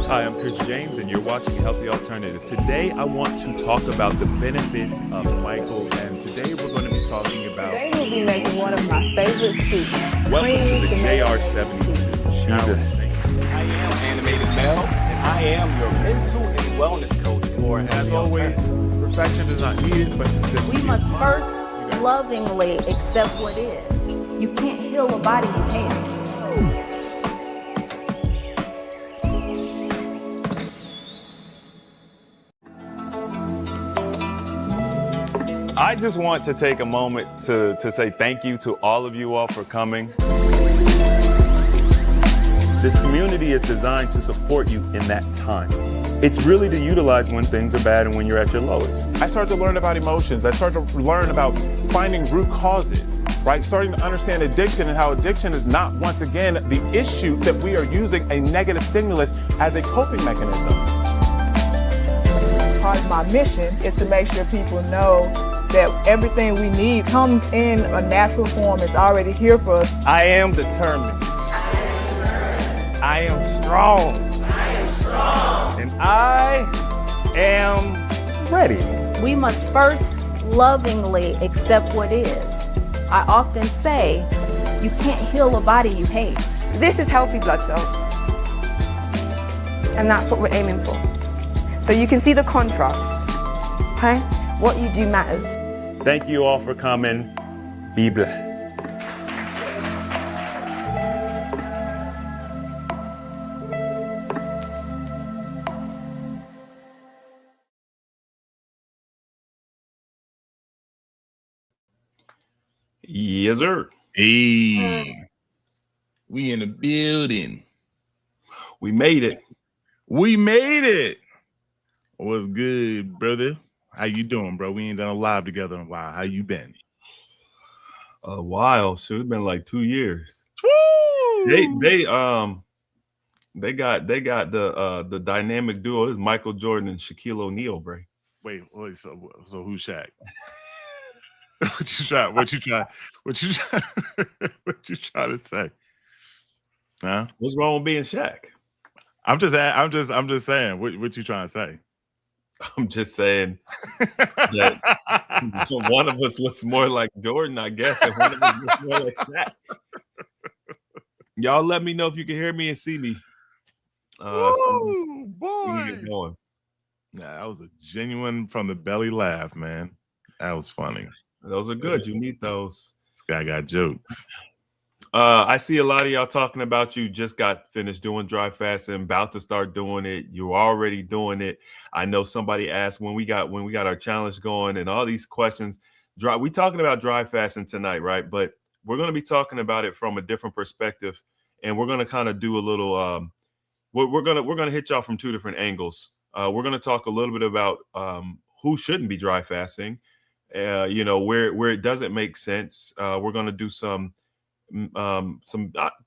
Hi, I'm Chris James, and you're watching Healthy Alternative. Today, I want to talk about the benefits of Michael, and today we're going to be talking about... Today we'll be making one of my favorite soups. Welcome to the JR72 Challenge. I am Animated Mel, and I am your mental and wellness coach for As always, perfection is not needed, but consistency. We must first lovingly accept what is. You can't heal a body you hate. I just want to take a moment to say thank you to all of you all for coming. This community is designed to support you in that time. It's really to utilize when things are bad and when you're at your lowest. I started to learn about emotions. I started to learn about finding root causes, right? Starting to understand addiction and how addiction is not, once again, the issue that we are using a negative stimulus as a coping mechanism. Part of my mission is to make sure people know that everything we need comes in a natural form. It's already here for us. I am determined. I am strong. And I am ready. We must first lovingly accept what is. I often say, you can't heal a body you hate. This is healthy blood cells. And that's what we're aiming for. So you can see the contrast. Okay? What you do matters. Thank you all for coming. Be blessed. Yes, sir. Hey, we in the building. We made it. We made it. What's good, brother? How you doing, bro? We ain't done a live together in a while. How you been? A while. So it's been like 2 years. Woo! They got the dynamic duo. It's Michael Jordan and Shaquille O'Neal, bro. Wait, so who's Shaq? What you trying to say? Huh? What's wrong with being Shaq? I'm just saying. What you trying to say? I'm just saying that one of us looks more like Jordan, I guess, and one of us looks more like Shaq. Y'all let me know if you can hear me and see me. Woo, boy. We can get going. Nah, that was a genuine from the belly laugh, man. That was funny. Those are good. You need those. This guy got jokes. I see a lot of y'all talking about you just got finished doing dry fasting, about to start doing it. You're already doing it. I know somebody asked when we got our challenge going and all these questions. We talking about dry fasting tonight, right? But we're going to be talking about it from a different perspective, and we're going to kind of do a little. We're gonna hit y'all from two different angles. We're going to talk a little bit about who shouldn't be dry fasting, where it doesn't make sense. We're going to do some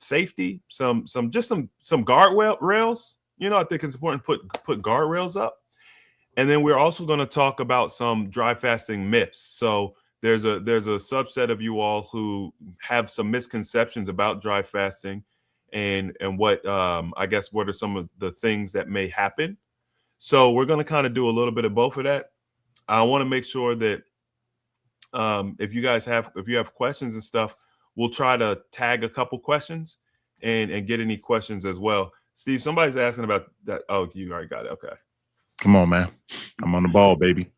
safety, some guardrails. I think it's important to put guardrails up, and then we're also going to talk about some dry fasting myths. So there's a subset of you all who have some misconceptions about dry fasting, and what I guess what are some of the things that may happen. So we're going to kind of do a little bit of both of that. I want to make sure that if you have questions and stuff, we'll try to tag a couple questions and get any questions as well. Steve, somebody's asking about that. Oh, you already got it. Okay. Come on, man. I'm on the ball, baby.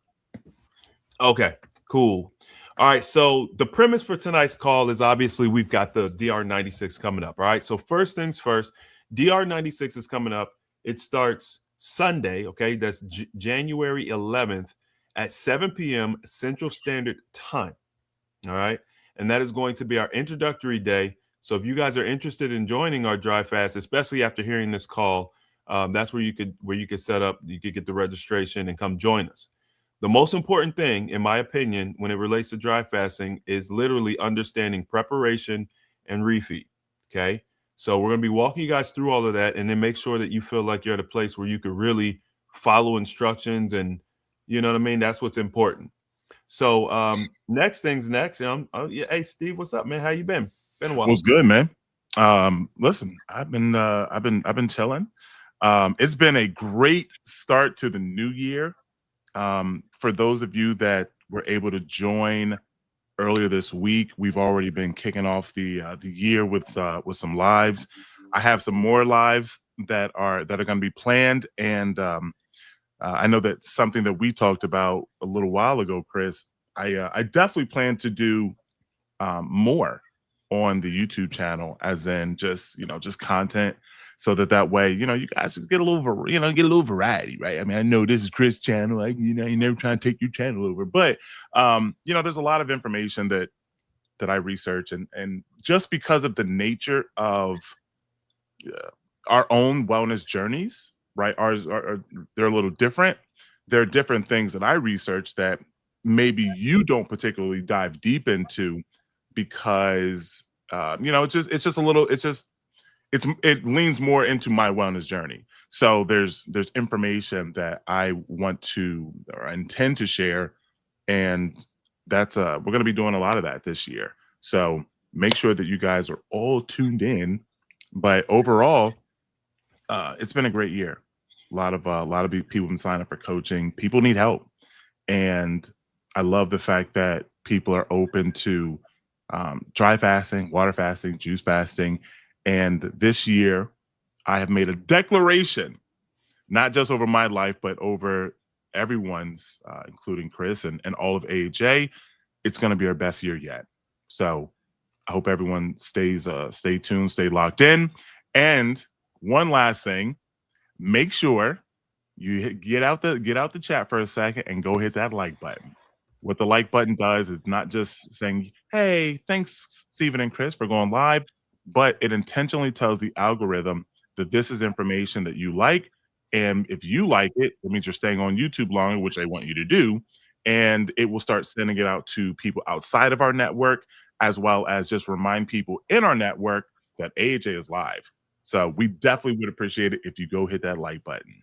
Okay, cool. All right. So the premise for tonight's call is obviously we've got the DR96 coming up. All right. So first things first, DR96 is coming up. It starts Sunday. Okay. That's January 11th at 7 p.m. Central Standard Time. All right. And that is going to be our introductory day. So if you guys are interested in joining our dry fast, especially after hearing this call, that's where you could set up, you could get the registration and come join us. The most important thing, in my opinion, when it relates to dry fasting is literally understanding preparation and refeed. Okay. So we're going to be walking you guys through all of that, and then make sure that you feel like you're at a place where you can really follow instructions, and you know what I mean? That's what's important. So next things next. Hey Steve, what's up, man? How you been? Been a while. What's good, man? Listen, I've been chilling. It's been a great start to the new year. For those of you that were able to join earlier this week, we've already been kicking off the year with some lives. I have some more lives that are going to be planned, and I know that's something that we talked about a little while ago, Chris. I definitely plan to do more on the YouTube channel, as in just content, so that way you guys get a little get a little variety, right? I mean, I know this is Chris' channel, like you never trying to take your channel over, but there's a lot of information that I research, and just because of the nature of our own wellness journeys, right? Ours are they're a little different. There are different things that I research that maybe you don't particularly dive deep into because it's just a little it leans more into my wellness journey. So there's information that I want to or intend to share, and that's we're going to be doing a lot of that this year. So make sure that you guys are all tuned in. But overall, it's been a great year. A lot of people been signing up for coaching. People need help, and I love the fact that people are open to dry fasting, water fasting, juice fasting. And this year, I have made a declaration, not just over my life, but over everyone's, including Chris and all of AHA. It's going to be our best year yet. So I hope everyone stay tuned, stay locked in. And one last thing, make sure you get out the chat for a second and go hit that like button. What the like button does is not just saying, hey, thanks, Stephen and Chris, for going live, but it intentionally tells the algorithm that this is information that you like. And if you like it, it means you're staying on YouTube longer, which I want you to do. And it will start sending it out to people outside of our network, as well as just remind people in our network that AHA is live. So we definitely would appreciate it if you go hit that like button.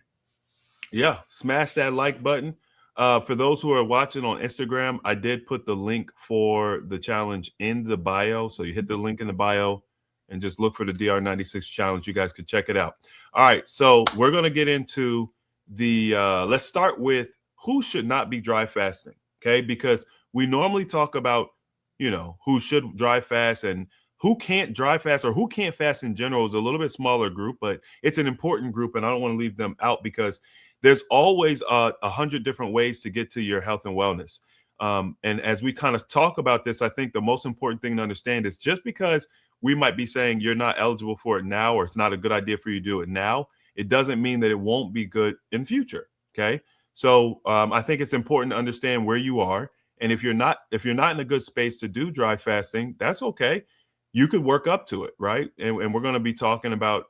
Yeah, smash that like button. For those who are watching on Instagram, I did put the link for the challenge in the bio. So you hit the link in the bio and just look for the DR96 challenge. You guys could check it out. All right, so we're going to get into the let's start with who should not be dry fasting, okay? Because we normally talk about, who should dry fast and who can't dry fast or who can't fast in general is a little bit smaller group, but it's an important group, and I don't want to leave them out because there's always 100 different ways to get to your health and wellness. And as we kind of talk about this, I think the most important thing to understand is just because we might be saying you're not eligible for it now, or it's not a good idea for you to do it now, it doesn't mean that it won't be good in future. Okay. So I think it's important to understand where you are. And if you're not in a good space to do dry fasting, that's okay. You could work up to it, right? And we're going to be talking about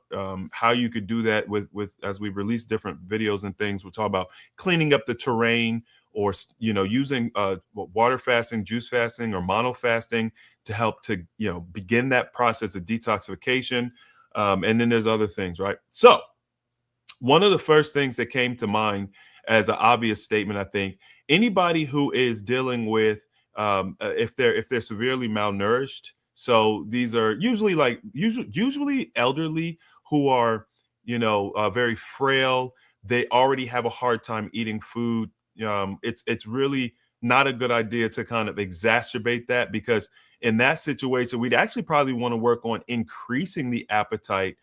how you could do that with as we release different videos and things. We'll talk about cleaning up the terrain, or using water fasting, juice fasting, or mono fasting to help to begin that process of detoxification. And then there's other things, right? So one of the first things that came to mind as an obvious statement, I think, anybody who is dealing with if they're severely malnourished. So these are usually elderly who are, very frail. They already have a hard time eating food. It's really not a good idea to kind of exacerbate that, because in that situation, we'd actually probably want to work on increasing the appetite,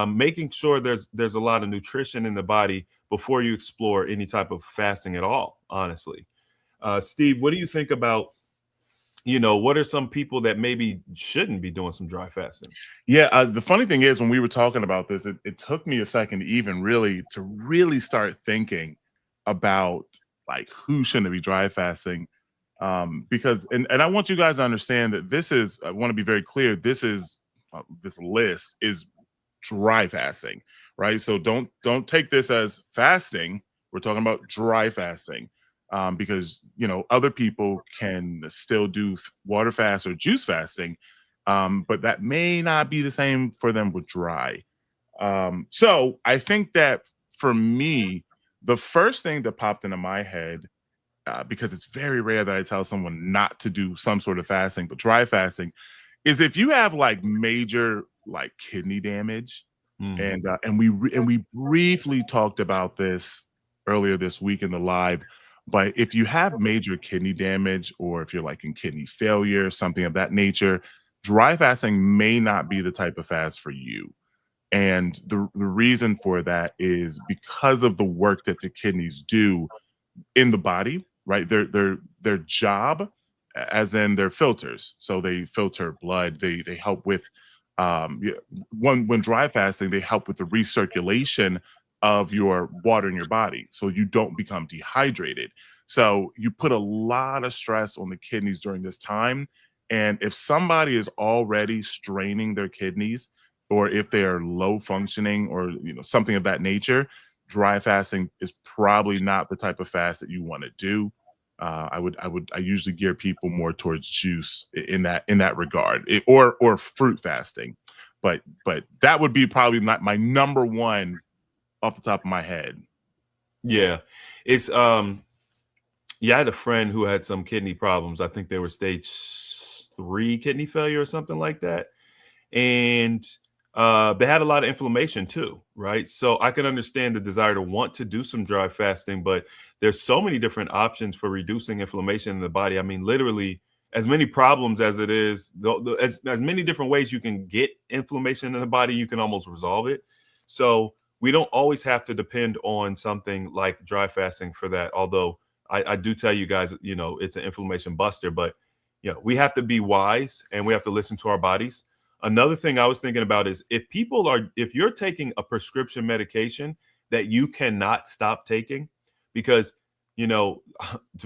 making sure there's a lot of nutrition in the body before you explore any type of fasting at all, honestly. Steve, what do you think about, what are some people that maybe shouldn't be doing some dry fasting? Yeah, the funny thing is, when we were talking about this, it took me a second to even really start thinking about like who shouldn't be dry fasting, because and I want you guys to understand that I want to be very clear, this list is dry fasting, right? So don't take this as fasting. We're talking about dry fasting. Because other people can still do water fast or juice fasting, but that may not be the same for them with dry. So I think that for me, the first thing that popped into my head, because it's very rare that I tell someone not to do some sort of fasting, but dry fasting, is if you have like major like kidney damage, And we briefly talked about this earlier this week in the live. But if you have major kidney damage, or if you're like in kidney failure, something of that nature, dry fasting may not be the type of fast for you. And the reason for that is because of the work that the kidneys do in the body, right? Their job, as in their filters. So they filter blood. They help with when dry fasting, they help with the recirculation of your water in your body, so you don't become dehydrated. So you put a lot of stress on the kidneys during this time. And if somebody is already straining their kidneys, or if they are low functioning, or something of that nature, dry fasting is probably not the type of fast that you want to do. I usually gear people more towards juice in that regard, or fruit fasting, but that would be probably not my number one off the top of my head. Yeah, it's yeah, I had a friend who had some kidney problems. I think they were stage 3 kidney failure or something like that. And they had a lot of inflammation too, right? So I can understand the desire to want to do some dry fasting, but there's so many different options for reducing inflammation in the body. I mean, literally, as many problems as it is, as many different ways you can get inflammation in the body, you can almost resolve it. So we don't always have to depend on something like dry fasting for that. Although I do tell you guys, it's an inflammation buster, but we have to be wise and we have to listen to our bodies. Another thing I was thinking about is if you're taking a prescription medication that you cannot stop taking, because, to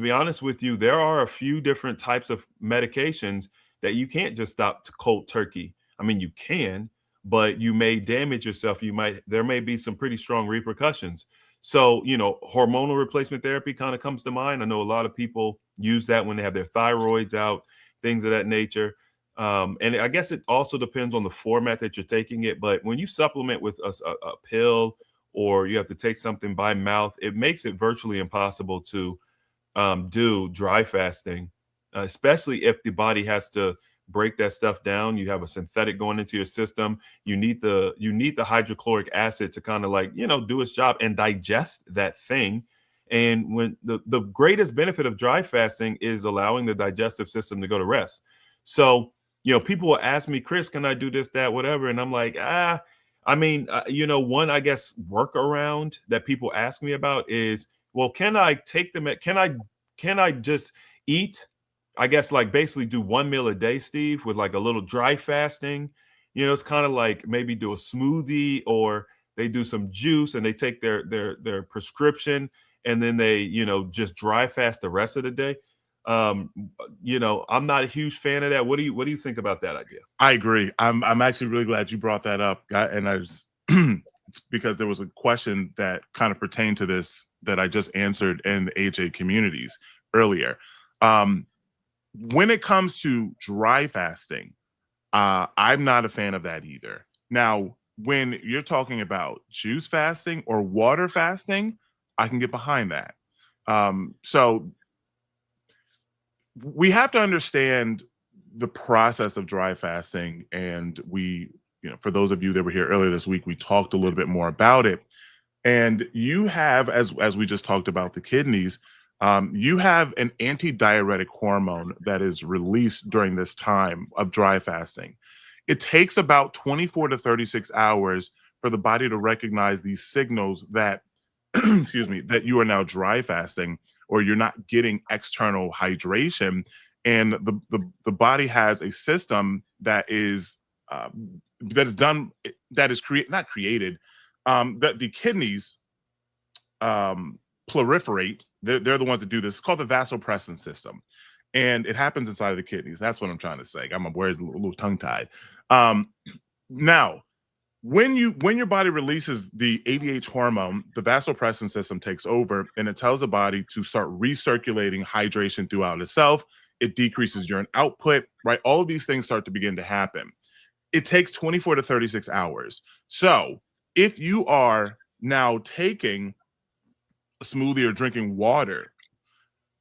be honest with you, there are a few different types of medications that you can't just stop to cold turkey. I mean, you can, but you may damage yourself. There may be some pretty strong repercussions. So, hormonal replacement therapy kind of comes to mind. I know a lot of people use that when they have their thyroids out, things of that nature. And I guess it also depends on the format that you're taking it. But when you supplement with a pill, or you have to take something by mouth, it makes it virtually impossible to do dry fasting, especially if the body has to break that stuff down. You have a synthetic going into your system. You need the hydrochloric acid to kind of like, do its job and digest that thing. And when the greatest benefit of dry fasting is allowing the digestive system to go to rest. So, people will ask me, Chris, can I do this, that, whatever? And I'm like, I mean, one, I guess, workaround that people ask me about is, well, can I take them can I just eat, I guess, like basically do one meal a day, Steve, with like a little dry fasting? It's kind of like maybe do a smoothie, or they do some juice and they take their prescription, and then they, just dry fast the rest of the day. I'm not a huge fan of that. What do you think about that idea? I agree. I'm actually really glad you brought that up, and I was it's because there was a question that kind of pertained to this that I just answered in the AJ communities earlier. When it comes to dry fasting, I'm not a fan of that either. Now, when you're talking about juice fasting or water fasting, I can get behind that. So we have to understand the process of dry fasting, and for those of you that were here earlier this week, we talked a little bit more about it. And you have, as we just talked about the kidneys, you have an antidiuretic hormone that is released during this time of dry fasting. It takes about 24 to 36 hours for the body to recognize these signals that excuse me, that you are now dry fasting, or you're not getting external hydration. And the body has a system that is not created, that the kidneys proliferate. They're the ones that do this. It's called the vasopressin system, and it happens inside of the kidneys. That's what I'm trying to say. I'm aware it's a little tongue tied. Now, when your body releases the ADH hormone, the vasopressin system takes over, and it tells the body to start recirculating hydration throughout itself. It decreases urine output, right? All of these things start to begin to happen. It takes 24 to 36 hours. So if you are now taking a smoothie or drinking water,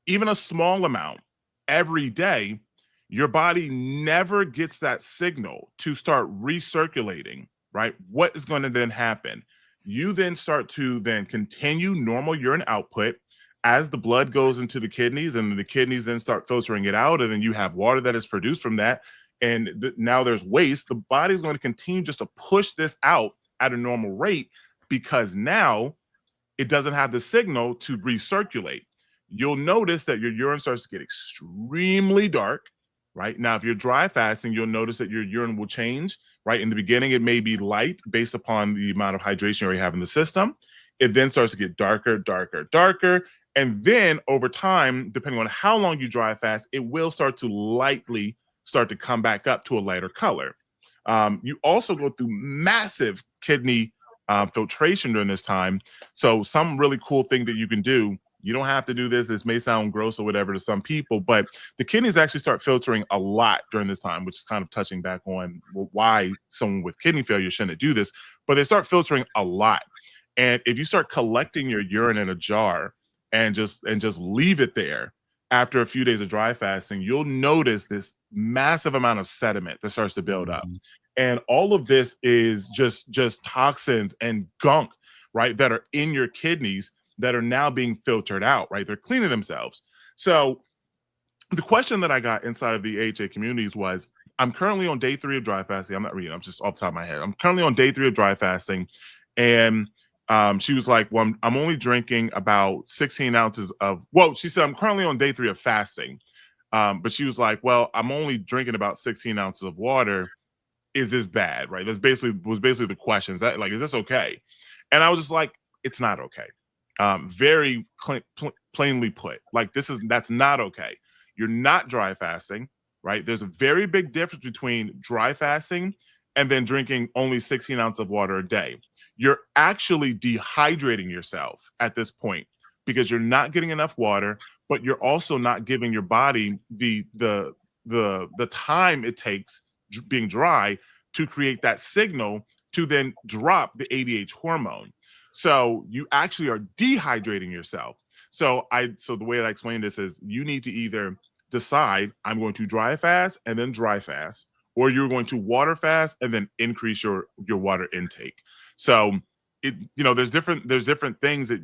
even a small amount every day, your body never gets that signal to start recirculating right? What is going to then happen? You then start to then continue normal urine output as the blood goes into the kidneys, and the kidneys then start filtering it out, and then you have water that is produced from that, and now there's waste. The body's going to continue just to push this out at a normal rate because now it doesn't have the signal to recirculate. You'll notice that your urine starts to get extremely dark, right? Now, if you're dry fasting, you'll notice that your urine will change, right? In the beginning, it may be light based upon the amount of hydration you have in the system. It then starts to get darker, darker, darker. And then over time, depending on how long you dry fast, it will start to lightly start to come back up to a lighter color. You also go through massive kidney filtration during this time. So some really cool thing that you can do, you don't have to do this. This may sound gross or whatever to some people, but the kidneys actually start filtering a lot during this time, which is kind of touching back on why someone with kidney failure shouldn't do this, but they start filtering a lot. And if you start collecting your urine in a jar and just leave it there after a few days of dry fasting, you'll notice this massive amount of sediment that starts to build up. And all of this is just toxins and gunk, right, that are in your kidneys that are now being filtered out, right? They're cleaning themselves. So the question that I got inside of the AHA communities was, I'm currently on day 3 of dry fasting. I'm not reading, I'm just off the top of my head. I'm currently on day 3 of dry fasting. And she was like, well, I'm only drinking about 16 ounces of, well, she said, I'm currently on day 3 of fasting. But she was like, well, I'm only drinking about 16 ounces of water. Is this bad, right? That's basically the question. Is that, like, is this okay? And I was just like, it's not okay. Very plainly put, like, that's not okay. You're not dry fasting, right? There's a very big difference between dry fasting and then drinking only 16 ounces of water a day. You're actually dehydrating yourself at this point because you're not getting enough water, but you're also not giving your body the time it takes being dry to create that signal to then drop the ADH hormone. So you actually are dehydrating yourself. So the way I explain this is, you need to either decide, I'm going to dry fast and then dry fast, or you're going to water fast and then increase your water intake. So there's different things that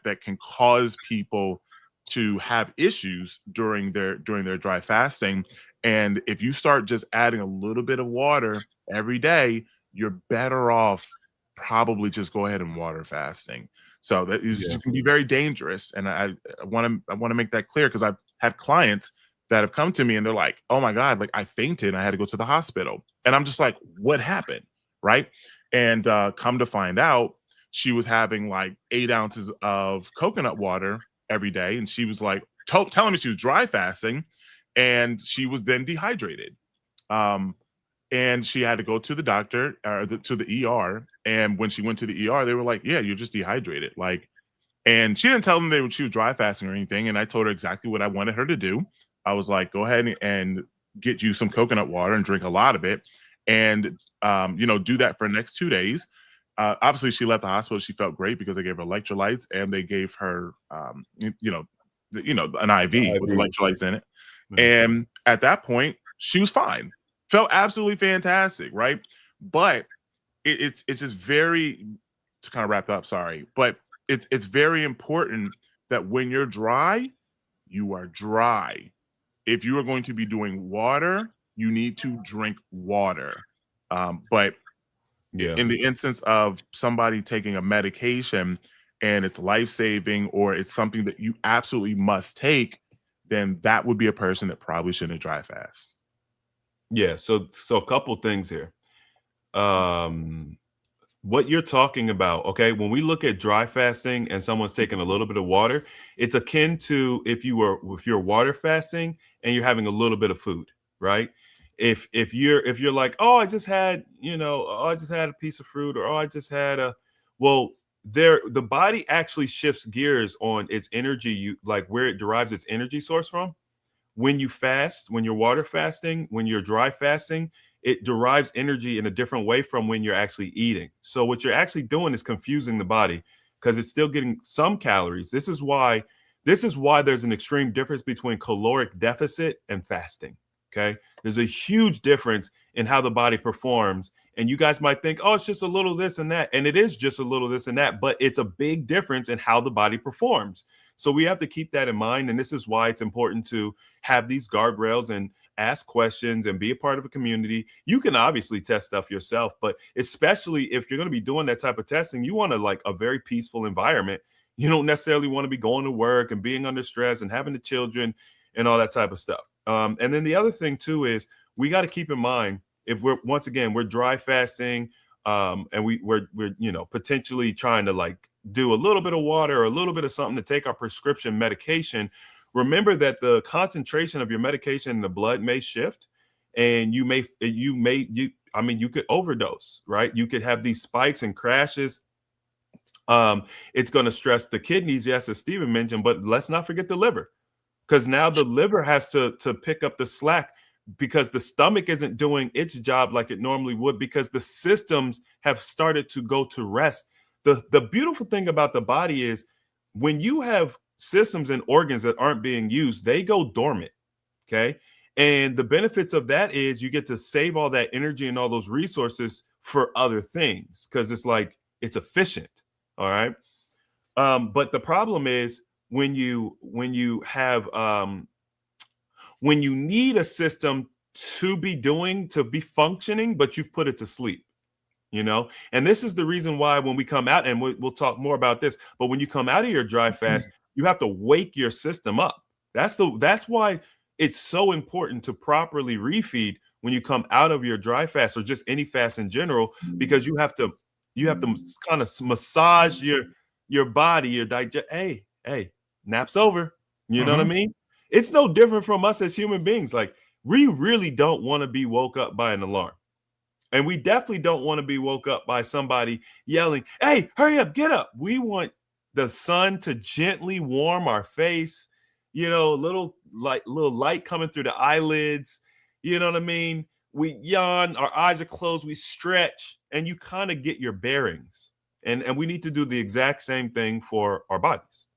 that can cause people to have issues during their dry fasting. And if you start just adding a little bit of water every day, you're better off probably just go ahead and water fasting. So that is can be very dangerous. And I want to make that clear, because I've had clients that have come to me and they're like, oh my God, like I fainted and I had to go to the hospital. And I'm just like, what happened? Right. And come to find out, she was having like 8 ounces of coconut water every day. And she was like telling me she was dry fasting, and she was then dehydrated. And she had to go to the doctor, to the ER. And when she went to the ER, they were like, yeah, you're just dehydrated. Like, and she didn't tell them she was dry fasting or anything. And I told her exactly what I wanted her to do. I was like, go ahead and get you some coconut water and drink a lot of it. And, do that for the next 2 days. Obviously, she left the hospital. She felt great because they gave her electrolytes, and they gave her, an IV with electrolytes in it. And at that point, she was fine. Felt absolutely fantastic, right? But it's just very, to kind of wrap up, sorry, but it's very important that when you're dry, you are dry. If you are going to be doing water, you need to drink water. But in the instance of somebody taking a medication and it's life-saving, or it's something that you absolutely must take, then that would be a person that probably shouldn't dry fast. Yeah. So a couple things here. What you're talking about, okay, when we look at dry fasting and someone's taking a little bit of water, it's akin to if you're water fasting and you're having a little bit of food, right? If you're like, oh, I just had a piece of fruit, or I just had the body actually shifts gears on its energy, like where it derives its energy source from. When you fast, when you're water fasting, when you're dry fasting, it derives energy in a different way from when you're actually eating. So what you're actually doing is confusing the body, because it's still getting some calories. This is why there's an extreme difference between caloric deficit and fasting. Okay. There's a huge difference in how the body performs. And you guys might think, oh, it's just a little this and that. And it is just a little this and that, but it's a big difference in how the body performs. So we have to keep that in mind. And this is why it's important to have these guardrails and ask questions and be a part of a community. You can obviously test stuff yourself, but especially if you're going to be doing that type of testing, you want to like a very peaceful environment. You don't necessarily want to be going to work and being under stress and having the children and all that type of stuff. And then the other thing too is we got to keep in mind if we're once again we're dry fasting and we're potentially trying to like do a little bit of water or a little bit of something to take our prescription medication. Remember that the concentration of your medication in the blood may shift, and you could overdose, right? You could have these spikes and crashes. It's going to stress the kidneys, yes, as Stephen mentioned, but let's not forget the liver, because now the liver has to pick up the slack because the stomach isn't doing its job like it normally would because the systems have started to go to rest. The beautiful thing about the body is when you have systems and organs that aren't being used, they go dormant. Okay. And the benefits of that is you get to save all that energy and all those resources for other things because it's efficient. All right. But the problem is when you need a system to be functioning, but you've put it to sleep. And this is the reason why when we come out, and we'll talk more about this, but when you come out of your dry fast, you have to wake your system up. That's why it's so important to properly refeed when you come out of your dry fast or just any fast in general, because you have to kind of massage your body, your digest. Hey, nap's over. You know what I mean? It's no different from us as human beings. Like, we really don't want to be woke up by an alarm. And we definitely don't want to be woke up by somebody yelling, hey, hurry up, get up. We want the sun to gently warm our face, a little light coming through the eyelids. You know what I mean? We yawn, our eyes are closed, we stretch, and you kind of get your bearings. And we need to do the exact same thing for our bodies.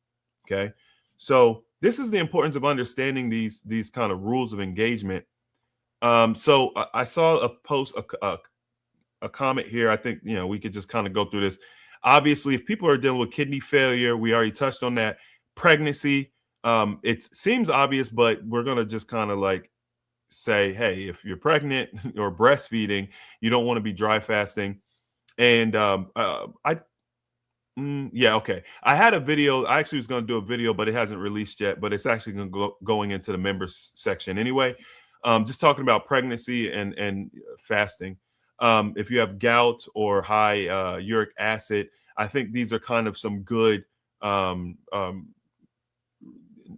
Okay. So this is the importance of understanding these kind of rules of engagement. So I saw a post, a comment here. I think, we could just kind of go through this. Obviously, if people are dealing with kidney failure, we already touched on that. Pregnancy, it seems obvious, but we're going to just kind of like say, hey, if you're pregnant or breastfeeding, you don't want to be dry fasting. And okay. I had a video. I actually was going to do a video, but it hasn't released yet. But it's actually going to going into the members section anyway. Just talking about pregnancy and fasting. If you have gout or high uric acid, I think these are kind of some good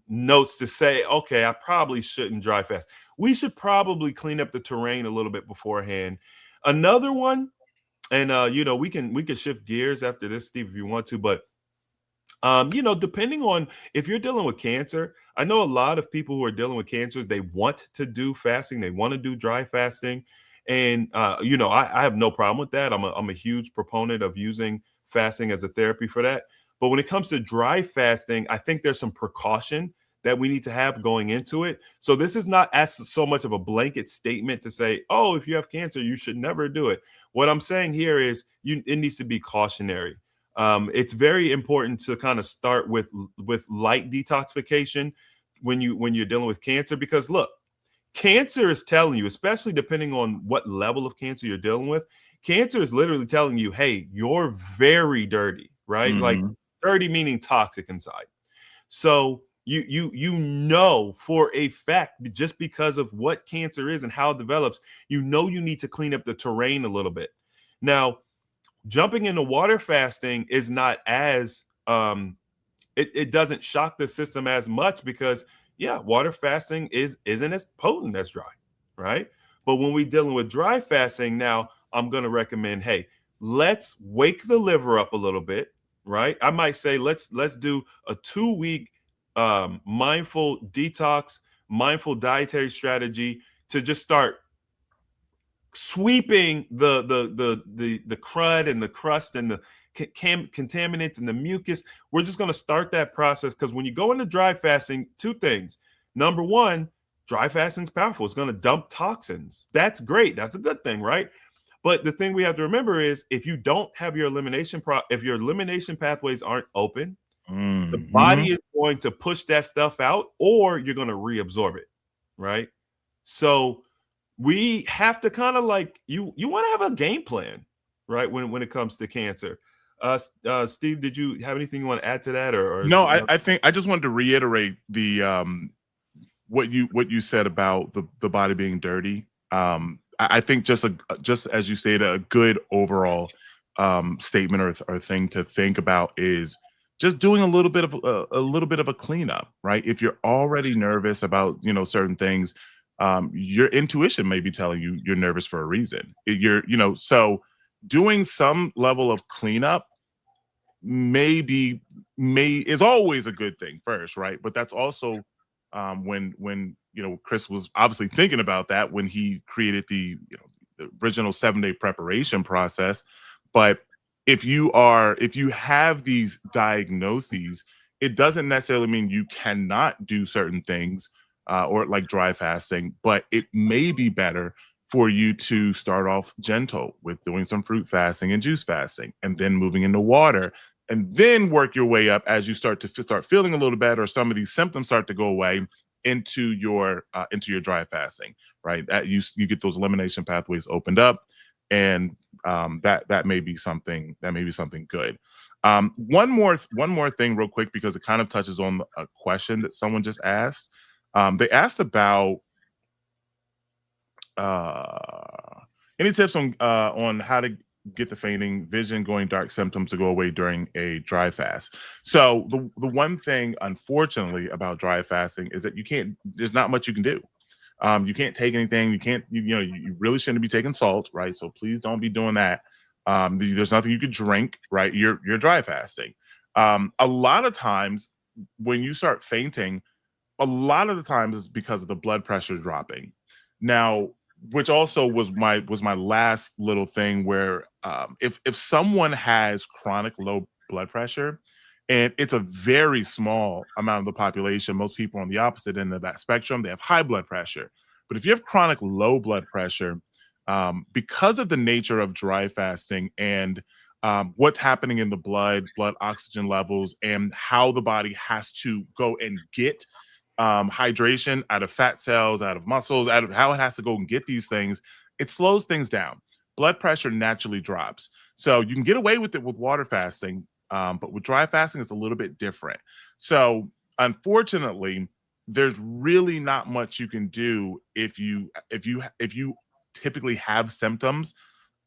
notes to say, okay, I probably shouldn't dry fast. We should probably clean up the terrain a little bit beforehand. Another one, and we can shift gears after this, Steve, if you want to, but depending on if you're dealing with cancer, I know a lot of people who are dealing with cancers, they want to do fasting, they want to do dry fasting. And I have no problem with that. I'm a huge proponent of using fasting as a therapy for that. But when it comes to dry fasting, I think there's some precaution that we need to have going into it. So this is not as so much of a blanket statement to say, oh, if you have cancer, you should never do it. What I'm saying here is it needs to be cautionary. It's very important to kind of start with light detoxification when you're dealing with cancer, because look, cancer is telling you, especially depending on what level of cancer you're dealing with, cancer is literally telling you, hey, you're very dirty, right? Like dirty meaning toxic inside. So you know for a fact, just because of what cancer is and how it develops, you need to clean up the terrain a little bit. Now, jumping into water fasting is not as it doesn't shock the system as much because water fasting isn't as potent as dry, right? But when we're dealing with dry fasting, now I'm going to recommend, hey, let's wake the liver up a little bit, right? I might say let's do a 2-week mindful detox, mindful dietary strategy to just start sweeping the crud and the crust and the contaminants and the mucus. We're just going to start that process, because when you go into dry fasting, 2 things. Number one, dry fasting is powerful. It's going to dump toxins. That's great. That's a good thing, right? But the thing we have to remember is if you don't have your if your elimination pathways aren't open, the Mhm. body is going to push that stuff out, or you're going to reabsorb it, right? So we have to kind of like you want to have a game plan, right? When it comes to cancer. Steve, did you have anything you want to add to that, or No, I think I just wanted to reiterate the what you said about the body being dirty. I think just as you said, a good overall statement or thing to think about is just doing a little bit of a little bit of a cleanup, right? If you're already nervous about certain things, your intuition may be telling you you're nervous for a reason. So doing some level of cleanup is always a good thing first, right? But that's also when Chris was obviously thinking about that when he created the original 7-day preparation process. But if you have these diagnoses, it doesn't necessarily mean you cannot do certain things or like dry fasting, but it may be better for you to start off gentle with doing some fruit fasting and juice fasting and then moving into water and then work your way up as you start feeling a little better or some of these symptoms start to go away into your dry fasting, right? That you get those elimination pathways opened up, and that may be something good. One more thing real quick, because it kind of touches on a question that someone just asked. They asked about any tips on how to get the fainting, vision going dark symptoms to go away during a dry fast. So the one thing, unfortunately, about dry fasting is that there's not much you can do. You can't take anything. You really shouldn't be taking salt, right? So please don't be doing that. There's nothing you could drink, right? You're dry fasting. A lot of times when you start fainting, a lot of the times it's because of the blood pressure dropping. Now, which also was my last little thing where if someone has chronic low blood pressure, and it's a very small amount of the population, most people are on the opposite end of that spectrum, they have high blood pressure. But if you have chronic low blood pressure, because of the nature of dry fasting and what's happening in the blood oxygen levels, and how the body has to go and get hydration out of fat cells, out of muscles, out of how it has to go and get these things, it slows things down. Blood pressure naturally drops. So you can get away with it with water fasting, but with dry fasting, it's a little bit different. So unfortunately, there's really not much you can do if you typically have symptoms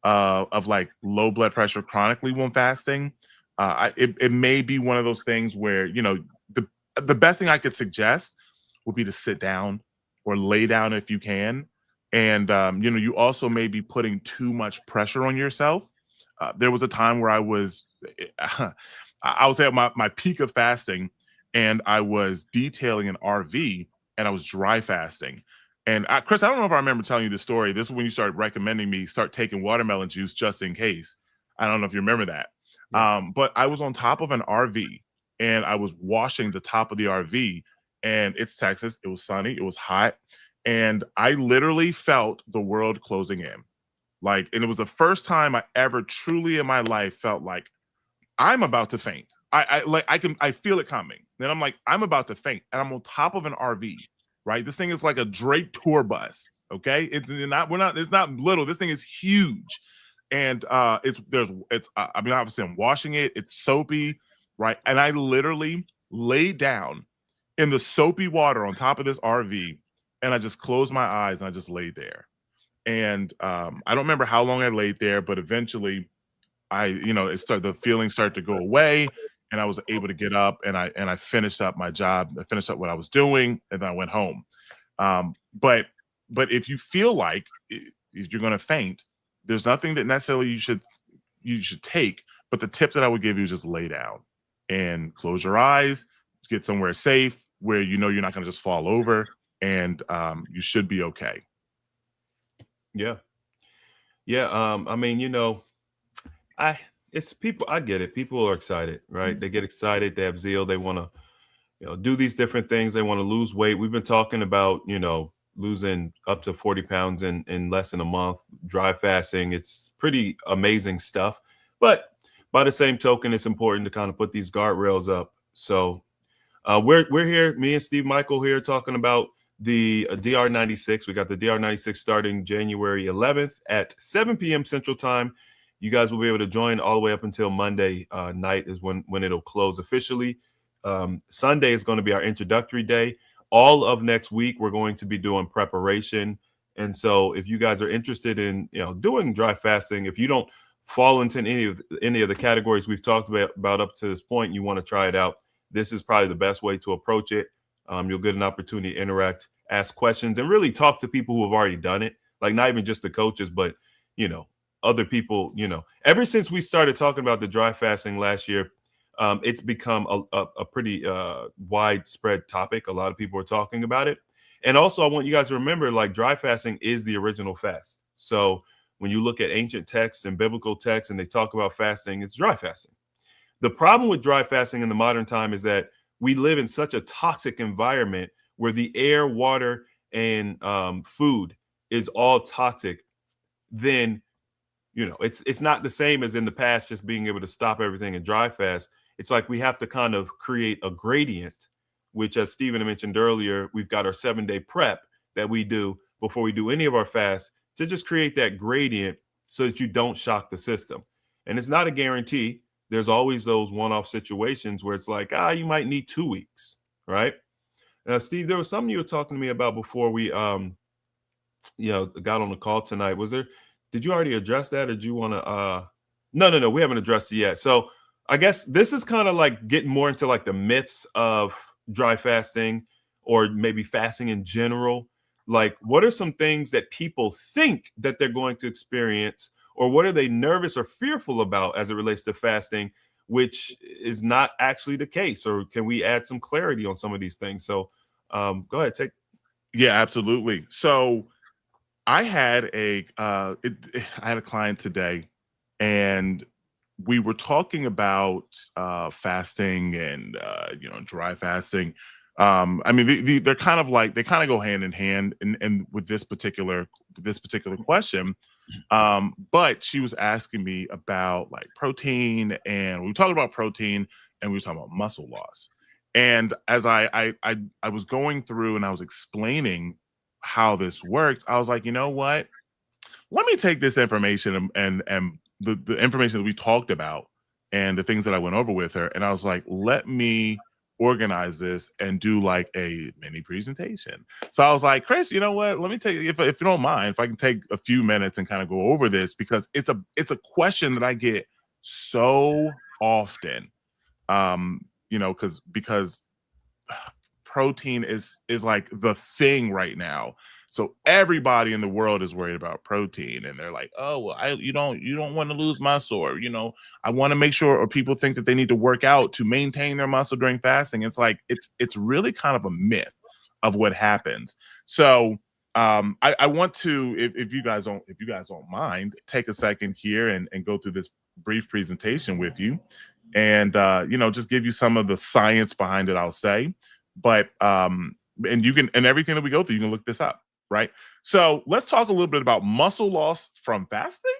of like low blood pressure chronically when fasting. It may be one of those things where the best thing I could suggest would be to sit down or lay down if you can. And, you also may be putting too much pressure on yourself. There was a time where I was at my peak of fasting, and I was detailing an RV, and I was dry fasting. And Chris, I don't know if I remember telling you this story. This is when you started recommending me start taking watermelon juice just in case. I don't know if you remember that. Yeah. But I was on top of an RV, and I was washing the top of the RV, and it's Texas. It was sunny. It was hot. And I literally felt the world closing in. And it was the first time I ever truly in my life felt like I'm about to faint. I feel it coming. Then I'm like, I'm about to faint. And I'm on top of an RV, right? This thing is like a Drake tour bus. Okay. It's not little. This thing is huge. And obviously I'm washing it. It's soapy, right? And I literally laid down in the soapy water on top of this RV, and I just closed my eyes and I just laid there. And I don't remember how long I laid there, but eventually the feelings started to go away, and I was able to get up, and I finished up my job. I finished up what I was doing, and then I went home. But if you feel like if you're going to faint, there's nothing that necessarily you should take. But the tip that I would give you is just lay down and close your eyes, get somewhere safe where you're not going to just fall over, and you should be okay. Yeah. I mean, it's people. I get it. People are excited, right? They get excited. They have zeal. They want to do these different things. They want to lose weight. We've been talking about, losing up to 40 pounds in less than a month, dry fasting. It's pretty amazing stuff. But by the same token, it's important to kind of put these guardrails up. So we're here, me and Steve Michael here, talking about the DR96. We got the DR96 starting January 11th at 7 p.m. Central Time. You guys will be able to join all the way up until Monday night is when it'll close officially. Sunday is going to be our introductory day. All of next week, we're going to be doing preparation. And so if you guys are interested in doing dry fasting, if you don't fall into any of the categories we've talked about up to this point, you want to try it out, this is probably the best way to approach it. You'll get an opportunity to interact, ask questions, and really talk to people who have already done it. Like not even just the coaches, but other people. Ever since we started talking about the dry fasting last year, it's become a pretty widespread topic. A lot of people are talking about it. And also, I want you guys to remember, like, dry fasting is the original fast. So when you look at ancient texts and biblical texts and they talk about fasting, it's dry fasting. The problem with dry fasting in the modern time is that we live in such a toxic environment where the air, water, and food is all toxic. Then, it's not the same as in the past, just being able to stop everything and dry fast. It's like we have to kind of create a gradient, which, as Stephen mentioned earlier, we've got our 7-day prep that we do before we do any of our fasts to just create that gradient so that you don't shock the system. And it's not a guarantee. There's always those one-off situations where it's like, you might need 2 weeks, right? Now, Steve, there was something you were talking to me about before we, got on the call tonight. Did you already address that, or do you want to? No, we haven't addressed it yet. So I guess this is kind of like getting more into like the myths of dry fasting, or maybe fasting in general. Like, what are some things that people think that they're going to experience, or what are they nervous or fearful about as it relates to fasting, which is not actually the case? Or can we add some clarity on some of these things? So go ahead, Yeah, absolutely. So I had I had a client today, and we were talking about fasting and dry fasting. I mean, they're kind of like, they kind of go hand in hand, and with this particular question. But she was asking me about like protein, and we were talking about protein, and we were talking about muscle loss. And as I was going through and I was explaining how this works, I was like, you know what? Let me take this information and the information that we talked about and the things that I went over with her, and I was like, let me organize this and do like a mini presentation. So I was like, Chris, you know what? Let me take, if you don't mind, if I can take a few minutes and kind of go over this, because it's a question that I get so often. Because protein is like the thing right now. So everybody in the world is worried about protein, and they're like, oh, well, you don't want to lose muscle, or I want to make sure, or people think that they need to work out to maintain their muscle during fasting. It's like it's really kind of a myth of what happens. So I want to, if you guys don't mind, take a second here and go through this brief presentation with you, and just give you some of the science behind it, I'll say. But and everything that we go through, you can look this up, right? So let's talk a little bit about muscle loss from fasting,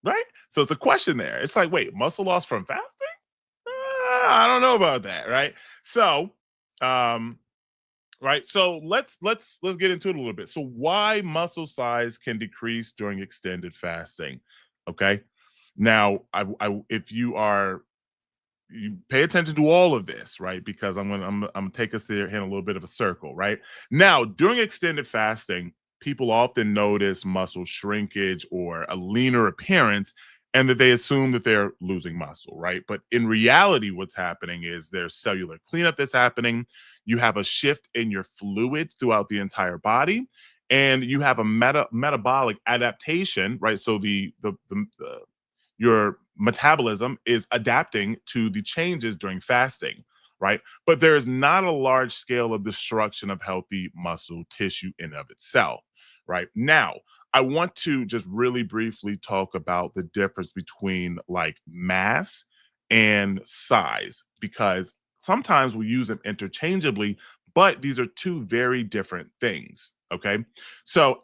right? So it's a question there. It's like, wait, muscle loss from fasting? I don't know about that, right? So right, so let's get into it a little bit. So why muscle size can decrease during extended fasting? Okay, now if you pay attention to all of this, right? Because I'm gonna take us there in a little bit of a circle, right? Now, during extended fasting, people often notice muscle shrinkage or a leaner appearance, and that they assume that they're losing muscle, right? But in reality, what's happening is there's cellular cleanup that's happening. You have a shift in your fluids throughout the entire body, and you have a metabolic adaptation, right? So your metabolism is adapting to the changes during fasting, right? But there is not a large scale of destruction of healthy muscle tissue in of itself, right? Now, I want to just really briefly talk about the difference between like mass and size, because sometimes we use them interchangeably, but these are two very different things. Okay. So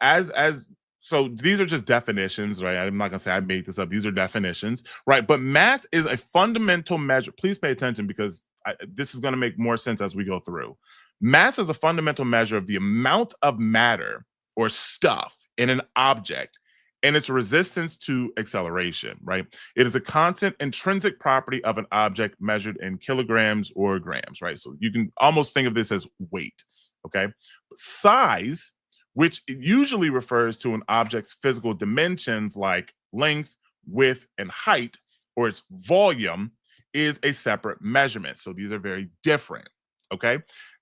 so these are just definitions, right? I'm not gonna say I made this up. These are definitions, right? But mass is a fundamental measure. Please pay attention because this is gonna make more sense as we go through. Mass is a fundamental measure of the amount of matter or stuff in an object and its resistance to acceleration, right? It is a constant intrinsic property of an object measured in kilograms or grams, right? So you can almost think of this as weight, okay? Size, which usually refers to an object's physical dimensions like length, width, and height, or its volume, is a separate measurement. So these are very different, okay?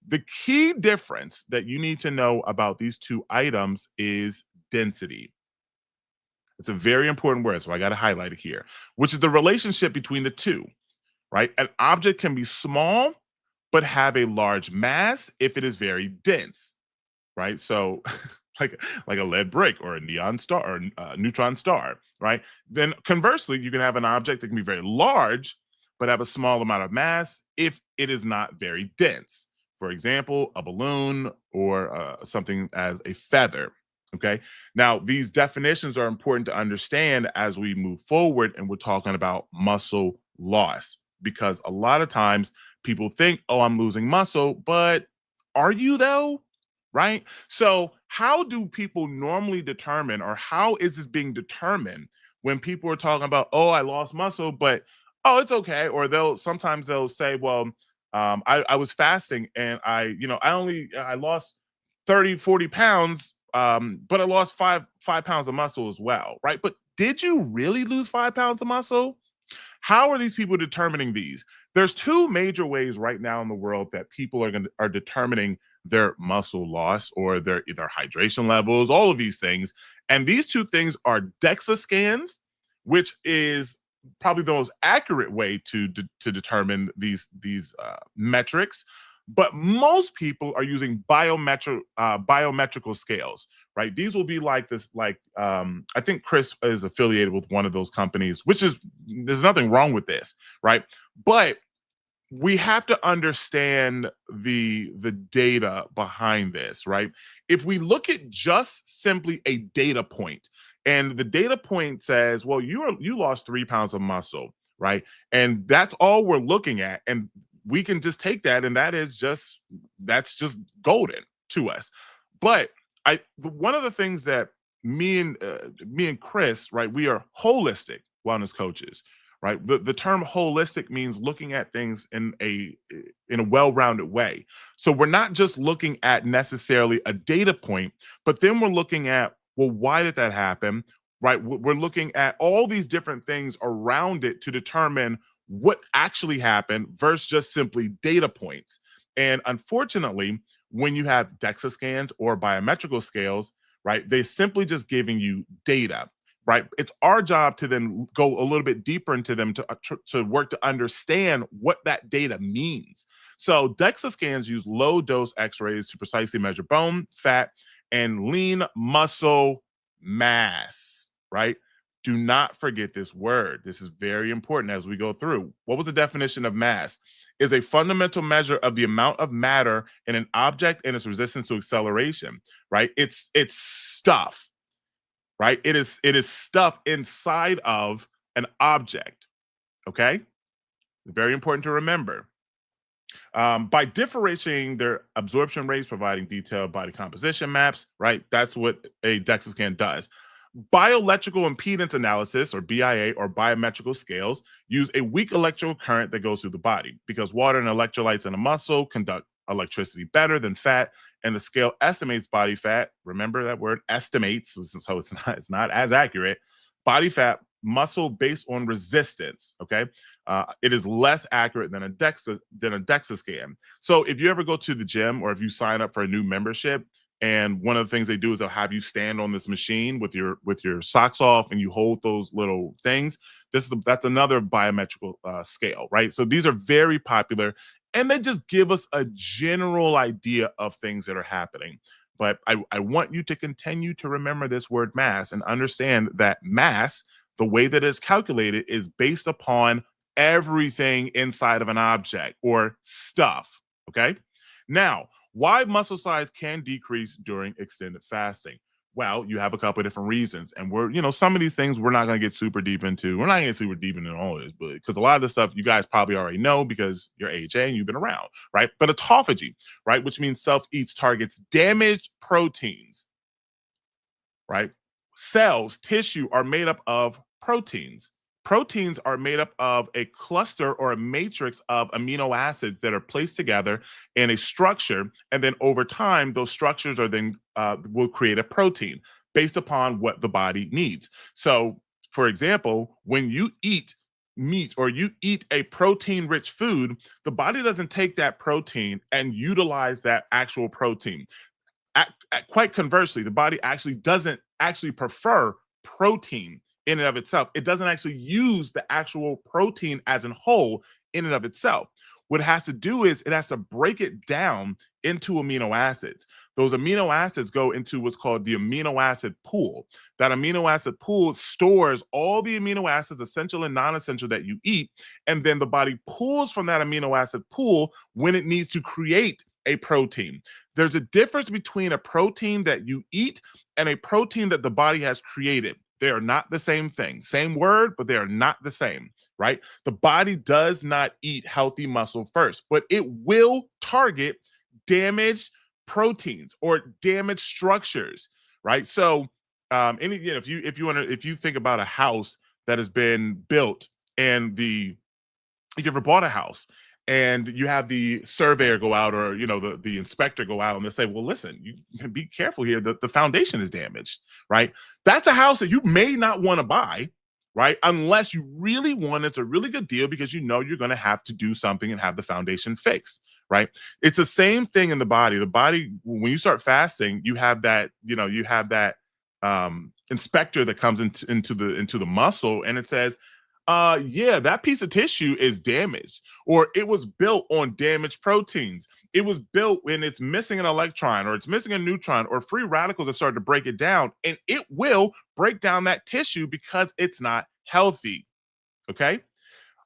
The key difference that you need to know about these two items is density. It's a very important word, so I got to highlight it here, which is the relationship between the two, right? An object can be small, but have a large mass if it is very dense, right? So, like a lead brick or a neon star or a neutron star, right? Then conversely, you can have an object that can be very large, but have a small amount of mass if it is not very dense. For example, a balloon or something as a feather. Okay. Now, these definitions are important to understand as we move forward and we're talking about muscle loss, because a lot of times people think, oh, I'm losing muscle, but are you though? Right. So, how do people normally determine, or how is this being determined when people are talking about, oh, I lost muscle, but oh, it's okay? Or sometimes they'll say, well, I was fasting and I lost 30, 40 pounds, but I lost five pounds of muscle as well, right? But did you really lose 5 pounds of muscle? How are these people determining these? There's two major ways right now in the world that people are determining their muscle loss or their hydration levels, all of these things. And these two things are DEXA scans, which is probably the most accurate way to determine these metrics. But most people are using biometrical scales, right? These will be like this, I think Chris is affiliated with one of those companies, there's nothing wrong with this, right? But we have to understand the data behind this, right? If we look at just simply a data point, and the data point says, well, you lost 3 pounds of muscle, right? And that's all we're looking at. And we can just take that, and that's just golden to us. But one of the things that me and Chris, right, we are holistic wellness coaches, right? The term holistic means looking at things in a well-rounded way. So we're not just looking at necessarily a data point, but then we're looking at, well, why did that happen? Right? We're looking at all these different things around it to determine what actually happened versus just simply data points. And unfortunately, when you have DEXA scans or biometrical scales, right, they simply just giving you data, right? It's our job to then go a little bit deeper into them to work to understand what that data means. So DEXA scans use low dose x-rays to precisely measure bone, fat, and lean muscle mass, right? Do not forget this word. This is very important as we go through. What was the definition of mass? Is a fundamental measure of the amount of matter in an object and its resistance to acceleration, right? It's stuff, right? It is stuff inside of an object, okay? Very important to remember. By differentiating their absorption rates, providing detailed body composition maps, right? That's what a DEXA scan does. Bioelectrical impedance analysis, or BIA, or biometrical scales use a weak electrical current that goes through the body because water and electrolytes in a muscle conduct electricity better than fat, and the scale estimates body fat. Remember that word, estimates, so it's not as accurate. Body fat muscle based on resistance. Okay, it is less accurate than a DEXA scan. So if you ever go to the gym or if you sign up for a new membership, and one of the things they do is they'll have you stand on this machine with your socks off, and you hold those little things. That's another biometrical scale, right? So these are very popular, and they just give us a general idea of things that are happening. But I want you to continue to remember this word mass and understand that mass, the way that it's calculated, is based upon everything inside of an object or stuff. Okay. Now, why muscle size can decrease during extended fasting? Well, you have a couple of different reasons. And some of these things we're not going to get super deep into. We're not going to get super deep into all of this, but because a lot of this stuff you guys probably already know because you're AJ and you've been around, right? But autophagy, right, which means self-eats, targets damaged proteins, right? Cells, tissue are made up of proteins. Proteins are made up of a cluster or a matrix of amino acids that are placed together in a structure, and then over time, those structures are then will create a protein based upon what the body needs. So, for example, when you eat meat or you eat a protein-rich food, the body doesn't take that protein and utilize that actual protein. Quite conversely, the body actually doesn't actually prefer protein in and of itself. It doesn't actually use the actual protein as a whole in and of itself. What it has to do is it has to break it down into amino acids. Those amino acids go into what's called the amino acid pool. That amino acid pool stores all the amino acids, essential and non-essential, that you eat, and then the body pulls from that amino acid pool when it needs to create a protein. There's a difference between a protein that you eat and a protein that the body has created. They are not the same thing. Same word, but they are not the same, right? The body does not eat healthy muscle first, but it will target damaged proteins or damaged structures, right? So, if you think about a house that has been built and if you ever bought a house and you have the surveyor go out or the inspector go out and they say, well, listen, you be careful here, the foundation is damaged, right? That's a house that you may not want to buy, right? Unless you really want, it's a really good deal because you're going to have to do something and have the foundation fixed, right? It's the same thing in the body. The body, when you start fasting, you have that inspector that comes into the muscle, and it says, yeah, that piece of tissue is damaged, or it was built on damaged proteins. It was built when it's missing an electron, or it's missing a neutron, or free radicals have started to break it down, and it will break down that tissue because it's not healthy. Okay.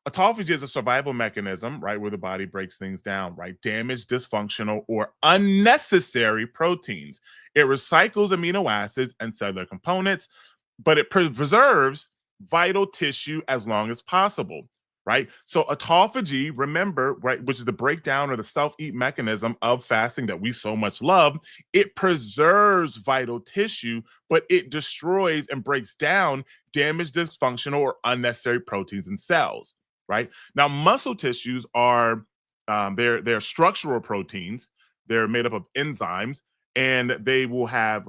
Autophagy is a survival mechanism, right, where the body breaks things down, right? Damaged, dysfunctional, or unnecessary proteins. It recycles amino acids and cellular components, but it preserves vital tissue as long as possible, right? So autophagy, remember, right, which is the breakdown or the self-eat mechanism of fasting that we so much love, it preserves vital tissue, but it destroys and breaks down damaged, dysfunctional, or unnecessary proteins and cells, right? Now, muscle tissues are they're structural proteins. They're made up of enzymes, and they will have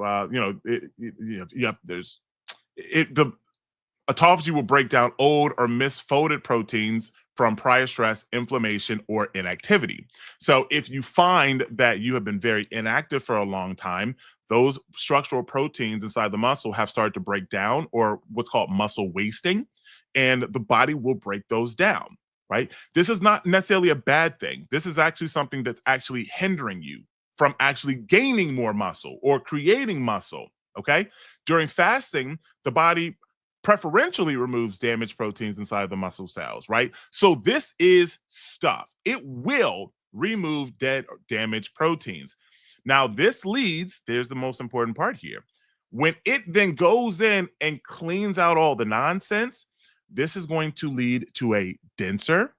autophagy will break down old or misfolded proteins from prior stress, inflammation, or inactivity. So if you find that you have been very inactive for a long time, those structural proteins inside the muscle have started to break down, or what's called muscle wasting, and the body will break those down, right? This is not necessarily a bad thing. This is actually something that's actually hindering you from actually gaining more muscle or creating muscle, okay? During fasting, the body preferentially removes damaged proteins inside the muscle cells, right? So this is stuff. It will remove dead or damaged proteins. Now, there's the most important part here. When it then goes in and cleans out all the nonsense, this is going to lead to a denser,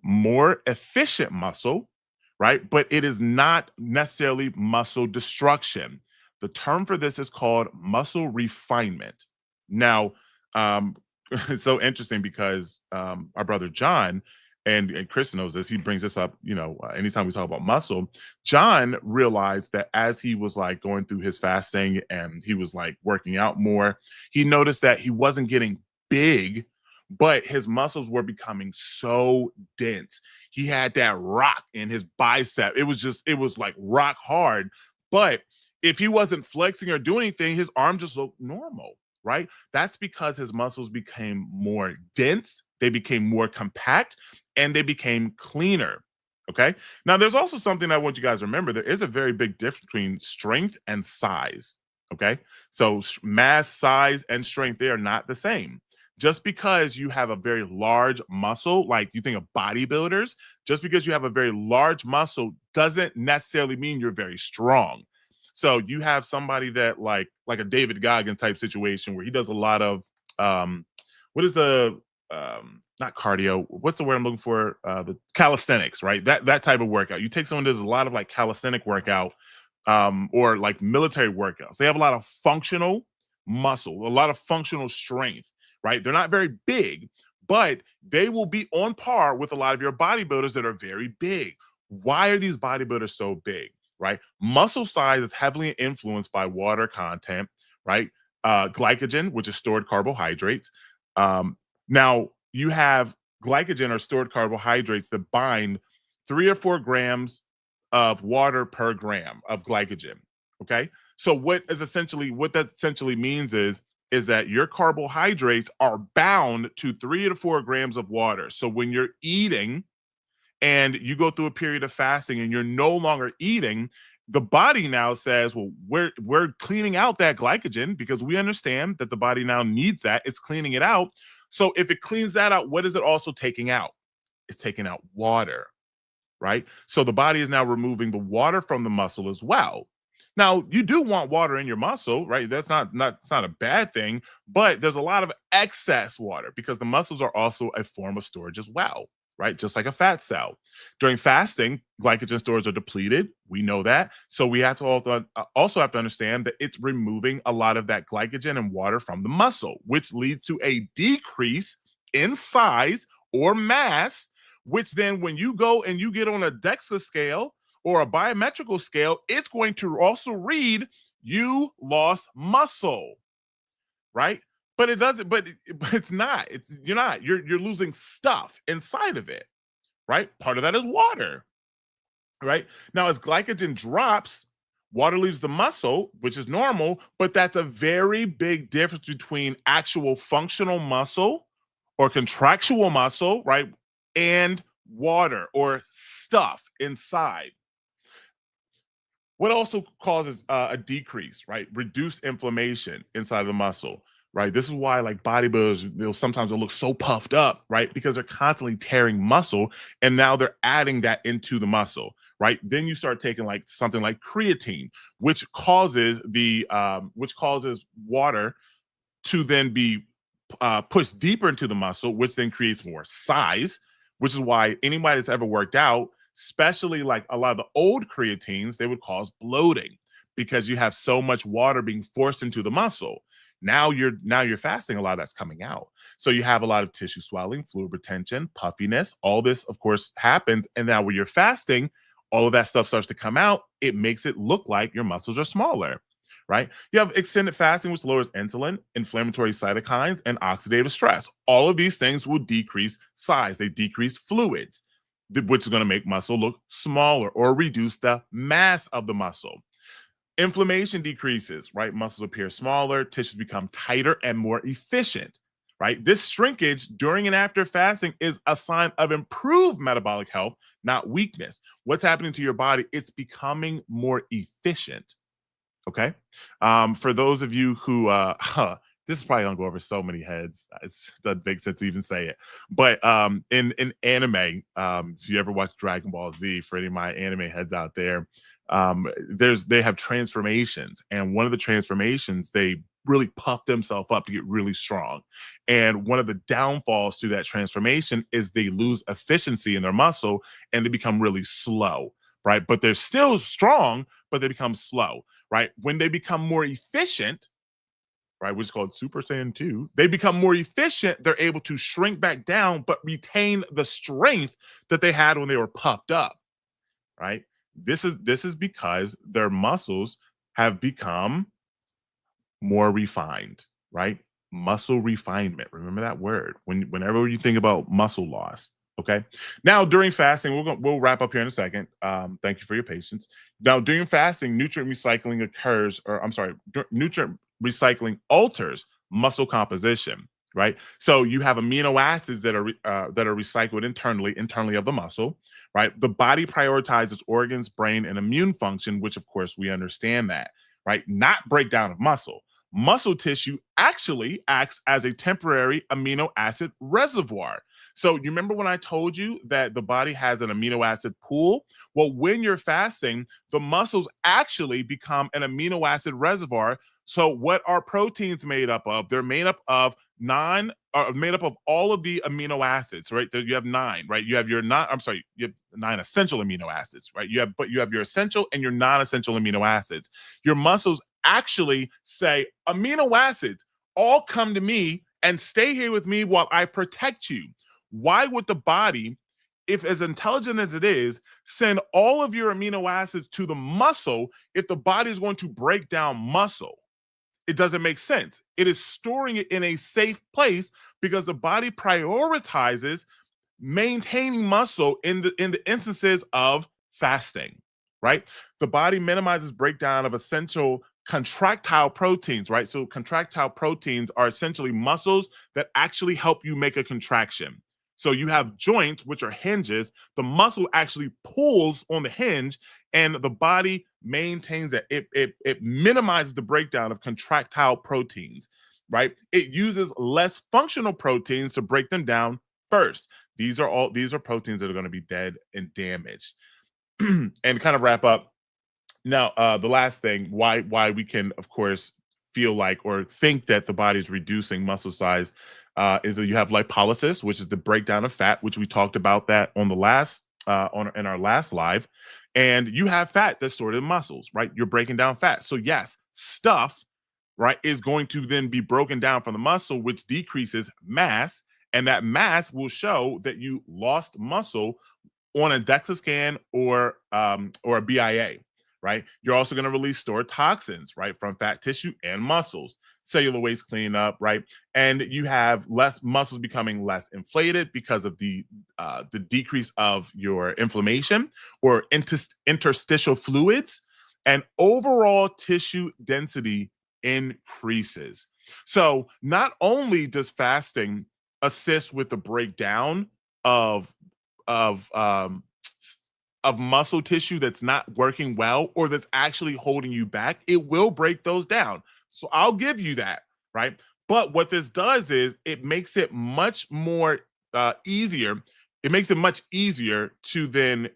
more efficient muscle, right? But it is not necessarily muscle destruction. The term for this is called muscle refinement. Now, it's so interesting because our brother John, and Chris knows this, he brings this up, anytime we talk about muscle. John realized that as he was like going through his fasting and he was like working out more, he noticed that he wasn't getting big, but his muscles were becoming so dense. He had that rock in his bicep. It was like rock hard. But if he wasn't flexing or doing anything, his arm just looked normal, right? That's because his muscles became more dense, they became more compact, and they became cleaner, okay? Now, there's also something I want you guys to remember. There is a very big difference between strength and size, okay? So mass, size, and strength, they are not the same. just because you have a very large muscle, like you think of bodybuilders, just because you have a very large muscle doesn't necessarily mean you're very strong. So you have somebody that like a David Goggins type situation where he does a lot of what is the not cardio, what's the word I'm looking for? The calisthenics, right? That type of workout. You take someone that does a lot of like calisthenic workout or like military workouts. They have a lot of functional muscle, a lot of functional strength, right? They're not very big, but they will be on par with a lot of your bodybuilders that are very big. Why are these bodybuilders so big, right? Muscle size is heavily influenced by water content, right? Glycogen, which is stored carbohydrates. Now, you have glycogen or stored carbohydrates that bind 3 or 4 grams of water per gram of glycogen. Okay. So what that essentially means is that your carbohydrates are bound to 3 to 4 grams of water. So when you're eating and you go through a period of fasting and you're no longer eating, the body now says, well, we're cleaning out that glycogen because we understand that the body now needs that. It's cleaning it out. So if it cleans that out, what is it also taking out? It's taking out water, right? So the body is now removing the water from the muscle as well. Now, you do want water in your muscle, right? That's not a bad thing, but there's a lot of excess water because the muscles are also a form of storage as well, right? Just like a fat cell. During fasting, glycogen stores are depleted. We know that. So we have to also have to understand that it's removing a lot of that glycogen and water from the muscle, which leads to a decrease in size or mass, which then when you go and you get on a DEXA scale or a biometrical scale, it's going to also read you lost muscle, right? But it doesn't, but it's not. You're losing stuff inside of it, right? Part of that is water, right? Now, as glycogen drops, water leaves the muscle, which is normal, but that's a very big difference between actual functional muscle or contractual muscle, right? And water or stuff inside. What also causes a decrease, right? Reduced inflammation inside of the muscle, right? This is why like bodybuilders, they'll look so puffed up, right? Because they're constantly tearing muscle and now they're adding that into the muscle, right? Then you start taking like something like creatine, which causes water to then be pushed deeper into the muscle, which then creates more size, which is why anybody that's ever worked out, especially like a lot of the old creatines, they would cause bloating because you have so much water being forced into the muscle. Now you're fasting, a lot of that's coming out. So you have a lot of tissue swelling, fluid retention, puffiness. All this, of course, happens. And now when you're fasting, all of that stuff starts to come out. It makes it look like your muscles are smaller, right? You have extended fasting, which lowers insulin, inflammatory cytokines, and oxidative stress. All of these things will decrease size. They decrease fluids, which is going to make muscle look smaller or reduce the mass of the muscle. Inflammation decreases, right? Muscles appear smaller, tissues become tighter and more efficient, right? This shrinkage during and after fasting is a sign of improved metabolic health, not weakness. What's happening to your body? It's becoming more efficient. Okay. For those of you who, this is probably gonna go over so many heads. It doesn't make sense to even say it. But in anime, if you ever watch Dragon Ball Z, for any of my anime heads out there, they have transformations, and one of the transformations, they really puff themselves up to get really strong. And one of the downfalls to that transformation is they lose efficiency in their muscle and they become really slow. Right. But they're still strong, but they become slow. Right. When they become more efficient, right, which is called Super Saiyan 2, they become more efficient. They're able to shrink back down, but retain the strength that they had when they were puffed up. Right. This is because their muscles have become more refined. Right. Muscle refinement. Remember that word whenever you think about muscle loss. Okay. Now, during fasting, we'll wrap up here in a second. Thank you for your patience. Now, during fasting, nutrient recycling nutrient recycling alters muscle composition. Right. So you have amino acids that are recycled internally of the muscle. Right. The body prioritizes organs, brain, and immune function, which of course we understand that. Right. Not breakdown of muscle. muscle tissue actually acts as a temporary amino acid reservoir. So you remember when I told you that the body has an amino acid pool? Well, when you're fasting, the muscles actually become an amino acid reservoir. So what are proteins made up of? They're made up of all of the amino acids, right? You have 9, right? You have you have 9 essential amino acids, right? You have your essential and your non-essential amino acids. Your muscles actually say, amino acids, all come to me and stay here with me while I protect you. Why would the body, if as intelligent as it is, send all of your amino acids to the muscle if the body is going to break down muscle? It doesn't make sense. It is storing it in a safe place because the body prioritizes maintaining muscle in the instances of fasting, right? The body minimizes breakdown of essential contractile proteins, right? So contractile proteins are essentially muscles that actually help you make a contraction. So you have joints, which are hinges. The muscle actually pulls on the hinge, and the body maintains that. It minimizes the breakdown of contractile proteins, right? It uses less functional proteins to break them down first. These are proteins that are going to be dead and damaged. And kind of wrap up. Now, the last thing, why we can, of course, feel like or think that the body is reducing muscle size is that you have lipolysis, which is the breakdown of fat, which we talked about that on the last in our last live. And you have fat that's stored in muscles, right? You're breaking down fat. So yes, stuff, right, is going to then be broken down from the muscle, which decreases mass, and that mass will show that you lost muscle on a DEXA scan or a BIA. Right? You're also going to release stored toxins, right, from fat tissue and muscles, cellular waste cleanup, right? And you have less muscles becoming less inflated because of the decrease of your inflammation or interstitial fluids, and overall tissue density increases. So not only does fasting assist with the breakdown of muscle tissue that's not working well or that's actually holding you back, it will break those down. So I'll give you that, right? But what this does is it makes it much more easier. It makes it much easier to then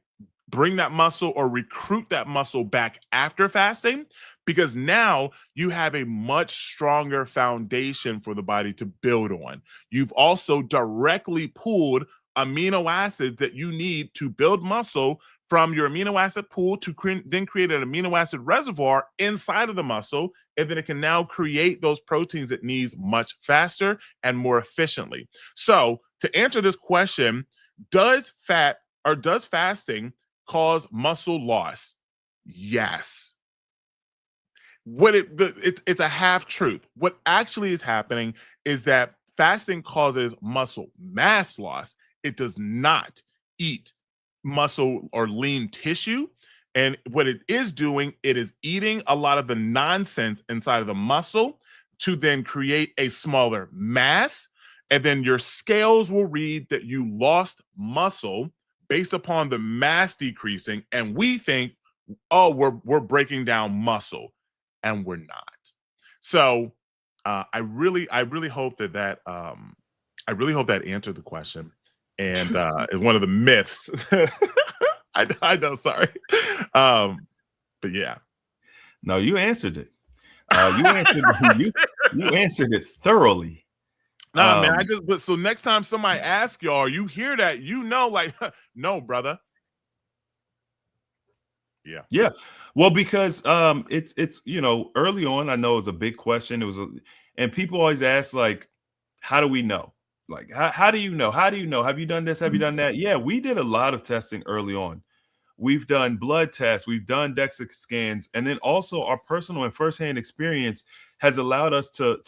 bring that muscle or recruit that muscle back after fasting, because now you have a much stronger foundation for the body to build on. You've also directly pulled amino acids that you need to build muscle from your amino acid pool to then create an amino acid reservoir inside of the muscle, and then it can now create those proteins it needs much faster and more efficiently. So to answer this question, does fasting cause muscle loss? Yes. It's a half truth. What actually is happening is that fasting causes muscle mass loss. It does not eat muscle or lean tissue. And what it is doing, it is eating a lot of the nonsense inside of the muscle to then create a smaller mass. And then your scales will read that you lost muscle based upon the mass decreasing. And we think, oh, we're breaking down muscle, and we're not. So I really hope that answered the question. And one of the myths. I know, sorry. But yeah. No, you answered it. You answered it thoroughly. Nah, man. So next time somebody asks y'all, you hear that, like, no, brother. Yeah. Yeah. Well, because it's early on, I know it was a big question. And people always ask, like, how do we know? Like, how do you know? How do you know? Have you done this? Have you done that? Yeah, we did a lot of testing early on. We've done blood tests, we've done DEXA scans, and then also our personal and firsthand experience has allowed us to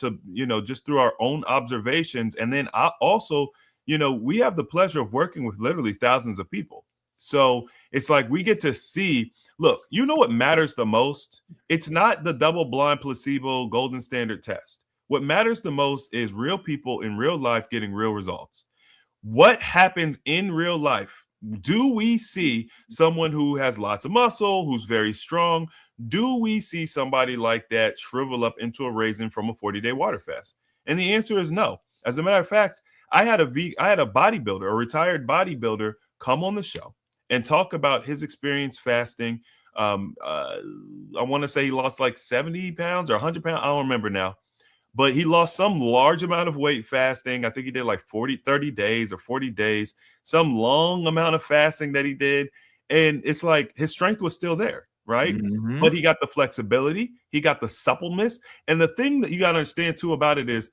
just through our own observations. And then we have the pleasure of working with literally thousands of people. So it's like we get to see, look, what matters the most? It's not the double-blind placebo golden standard test. What matters the most is real people in real life getting real results. What happens in real life Do we see someone who has lots of muscle, who's very strong? Do we see somebody like that shrivel up into a raisin from a 40-day water fast? And the answer is no. As a matter of fact, I had a bodybuilder, a retired bodybuilder, come on the show and talk about his experience fasting. I want to say he lost like 70 pounds or 100 pounds. I don't remember now. But he lost some large amount of weight fasting. I think he did like 30 days or 40 days, some long amount of fasting that he did. And it's like his strength was still there, right? Mhm. But he got the flexibility, he got the suppleness. And the thing that you got to understand too about it is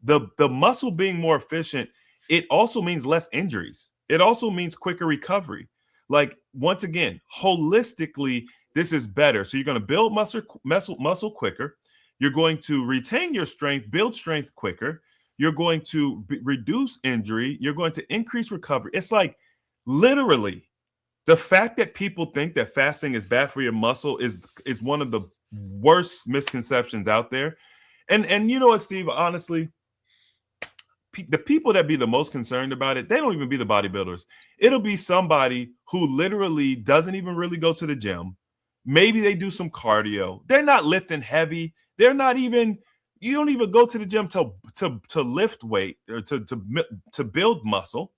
the muscle being more efficient, it also means less injuries. It also means quicker recovery. Like, once again, holistically, this is better. So you're going to build muscle quicker. You're going to retain your strength, build strength quicker. You're going to reduce injury. You're going to increase recovery. It's like, literally, the fact that people think that fasting is bad for your muscle is one of the worst misconceptions out there. And you know what, Steve? Honestly, the people that be the most concerned about it, they don't even be the bodybuilders. It'll be somebody who literally doesn't even really go to the gym. Maybe they do some cardio. They're not lifting heavy. They're not even, you don't even go to the gym to lift weight or to build muscle.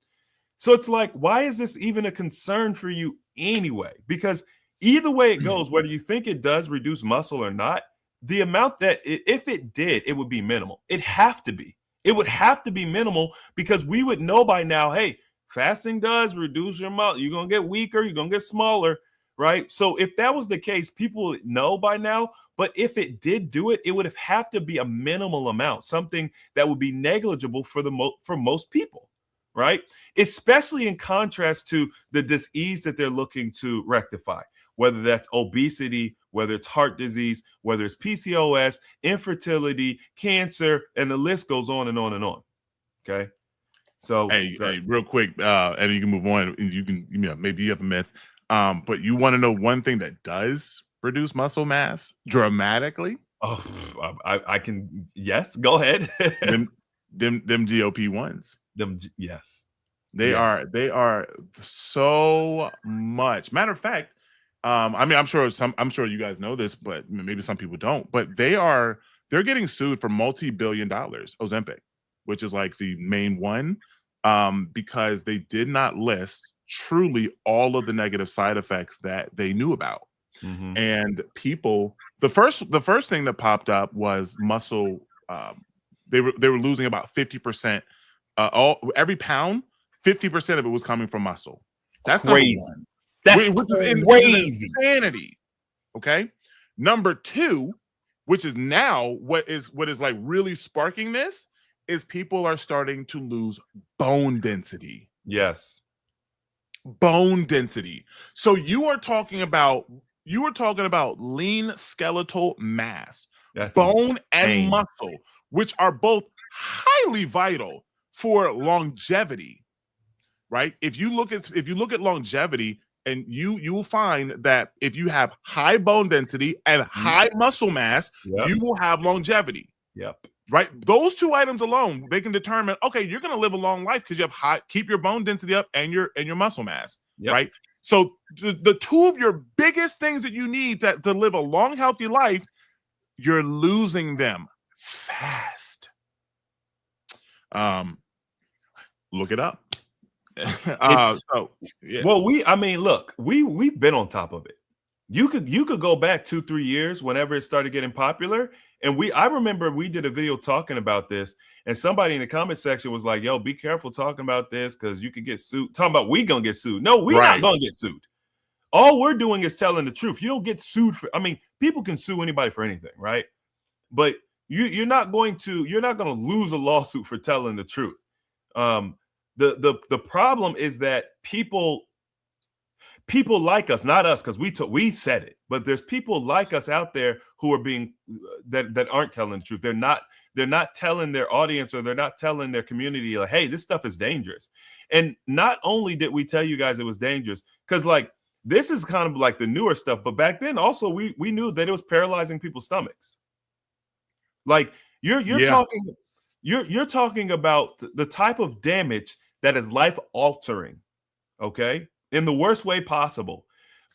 So it's like, why is this even a concern for you anyway? Because either way it goes, whether you think it does reduce muscle or not, the amount that if it did, it would be minimal. It would have to be minimal, because we would know by now, hey, fasting does reduce your muscle. You're going to get weaker. You're going to get smaller, right? So if that was the case, people would know by now. But if it did do it, it would have to be a minimal amount, something that would be negligible for most people, right? Especially in contrast to the disease that they're looking to rectify, whether that's obesity, whether it's heart disease, whether it's PCOS, infertility, cancer, and the list goes on and on and on. Okay. So hey, real quick, and you can move on. And you can, maybe you have a myth, but you want to know one thing that does reduce muscle mass dramatically? Oh, I can. Yes, go ahead. them GLP-1s. Yes. They are so much. Matter of fact, I mean, I'm sure you guys know this, but maybe some people don't. But they're getting sued for multi-billion dollars, Ozempic, which is like the main one, because they did not list truly all of the negative side effects that they knew about. Mm-hmm. And people, the first thing that popped up was muscle. They were losing about 50%. Every pound, 50% of it was coming from muscle. That's crazy. That's crazy. Insanity. Okay. Number two, which is now what is like really sparking this, is people are starting to lose bone density. Yes. Bone density. So you are talking about lean skeletal mass, That's bone insane. and muscle, which are both highly vital for longevity, right? If you look at longevity, and you will find that if you have high bone density and high muscle mass, you will have longevity. Yep. Right? Those two items alone, they can determine, okay, you're going to live a long life because you have keep your bone density up and your muscle mass, right? So the two of your biggest things that you need to live a long, healthy life, you're losing them fast. Look it up. Well, look, we've been on top of it. You could go back 2-3 years whenever it started getting popular. And I remember we did a video talking about this, and somebody in the comment section was like, yo, be careful talking about this because you could get sued. Talking about we gonna get sued. No, we're not gonna get sued. All we're doing is telling the truth. You don't get sued for, people can sue anybody for anything, right? But you're not going to lose a lawsuit for telling the truth. The problem is that people like us, not us, because we said it, but there's people like us out there who are being that aren't telling the truth. They're not telling their audience, or they're not telling their community, like, hey, this stuff is dangerous. And not only did we tell you guys it was dangerous, because like this is kind of like the newer stuff, but back then also we knew that it was paralyzing people's stomachs. Like you're talking about the type of damage that is life altering. okay, in the worst way possible,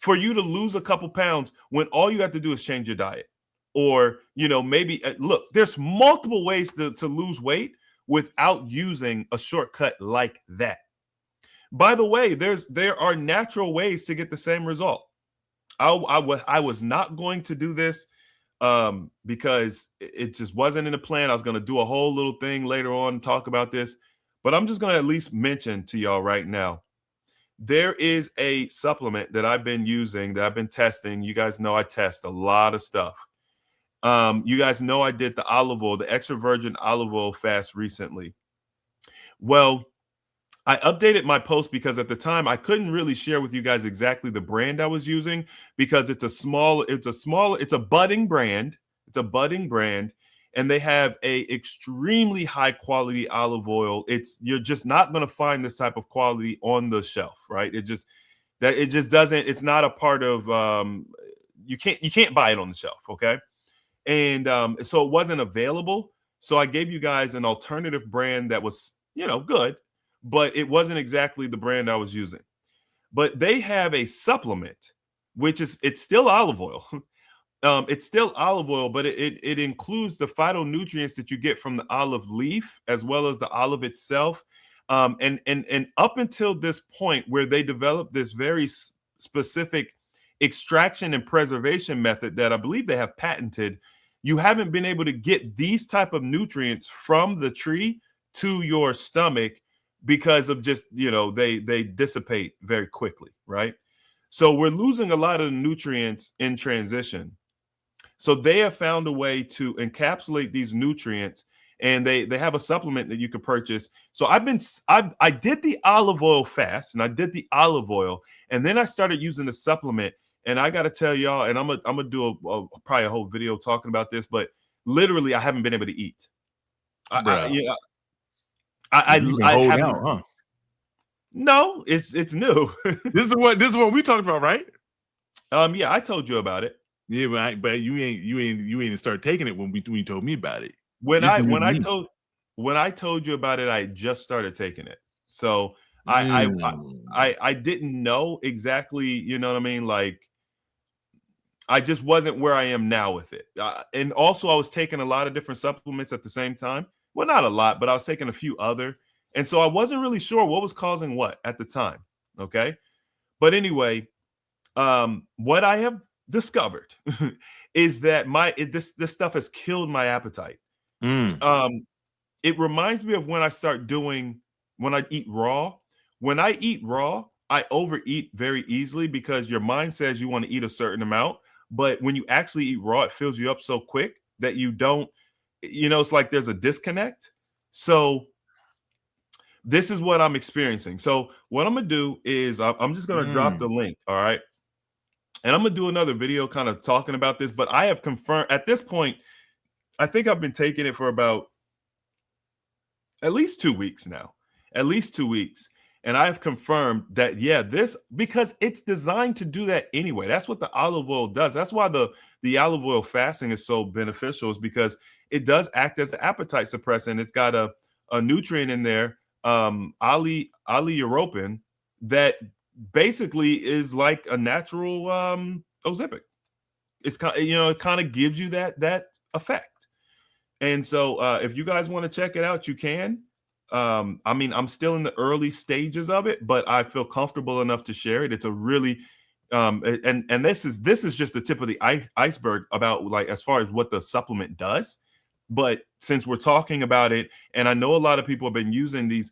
for you to lose a couple pounds when all you have to do is change your diet. Or, maybe look, there's multiple ways to lose weight without using a shortcut like that. By the way, there are natural ways to get the same result. I was not going to do this because it just wasn't in the plan. I was going to do a whole little thing later on and talk about this, but I'm just going to at least mention to y'all right now. There is a supplement that I've been using, that I've been testing. You guys know I test a lot of stuff. You guys know I did the olive oil, the extra virgin olive oil fast recently. Well, I updated my post because at the time I couldn't really share with you guys exactly the brand I was using, because it's a budding brand. It's a budding brand, and they have a extremely high quality olive oil. You're just not going to find this type of quality on the shelf, right? It just doesn't. It's not a part of. You can't buy it on the shelf, okay? And so it wasn't available. So I gave you guys an alternative brand that was, good, but it wasn't exactly the brand I was using. But they have a supplement, it's still olive oil. It's still olive oil, but it includes the phytonutrients that you get from the olive leaf as well as the olive itself. And up until this point, where they developed this very specific extraction and preservation method that I believe they have patented, you haven't been able to get these type of nutrients from the tree to your stomach because of just, they dissipate very quickly, right? So we're losing a lot of the nutrients in transition. So they have found a way to encapsulate these nutrients, and they have a supplement that you can purchase. So I did the olive oil fast, and I did the olive oil, and then I started using the supplement. And I got to tell y'all, and I'm gonna do probably a whole video talking about this, but literally I haven't been able to eat. I haven't. Out, huh? No, it's new. This is what we talked about, right? Yeah, I told you about it. Yeah, but you ain't start taking it when you told me about it. When I told you about it, I just started taking it. So I didn't know exactly, you know what I mean? Like, I just wasn't where I am now with it. And also I was taking a lot of different supplements at the same time. Well, not a lot, but I was taking a few other. And so I wasn't really sure what was causing what at the time. Okay. But anyway, what I have discovered is that this stuff has killed my appetite. It reminds me of when I eat raw. When I eat raw, I overeat very easily because your mind says you want to eat a certain amount. But when you actually eat raw, it fills you up so quick that you don't, it's like there's a disconnect. So this is what I'm experiencing. So what I'm going to do is I'm just going to drop the link. All right. And I'm going to do another video kind of talking about this, but I have confirmed at this point, I think I've been taking it for about at least 2 weeks now, And I have confirmed that, because it's designed to do that anyway. That's what the olive oil does. That's why the olive oil fasting is so beneficial, is because it does act as an appetite suppressant. It's got a nutrient in there, oleuropein, that basically is like a natural Ozempic. It's it kind of gives you that effect. And so if you guys want to check it out, you can. I'm still in the early stages of it, but I feel comfortable enough to share it. It's a really and this is just the tip of the iceberg about, like, as far as what the supplement does. But since we're talking about it, and I know a lot of people have been using these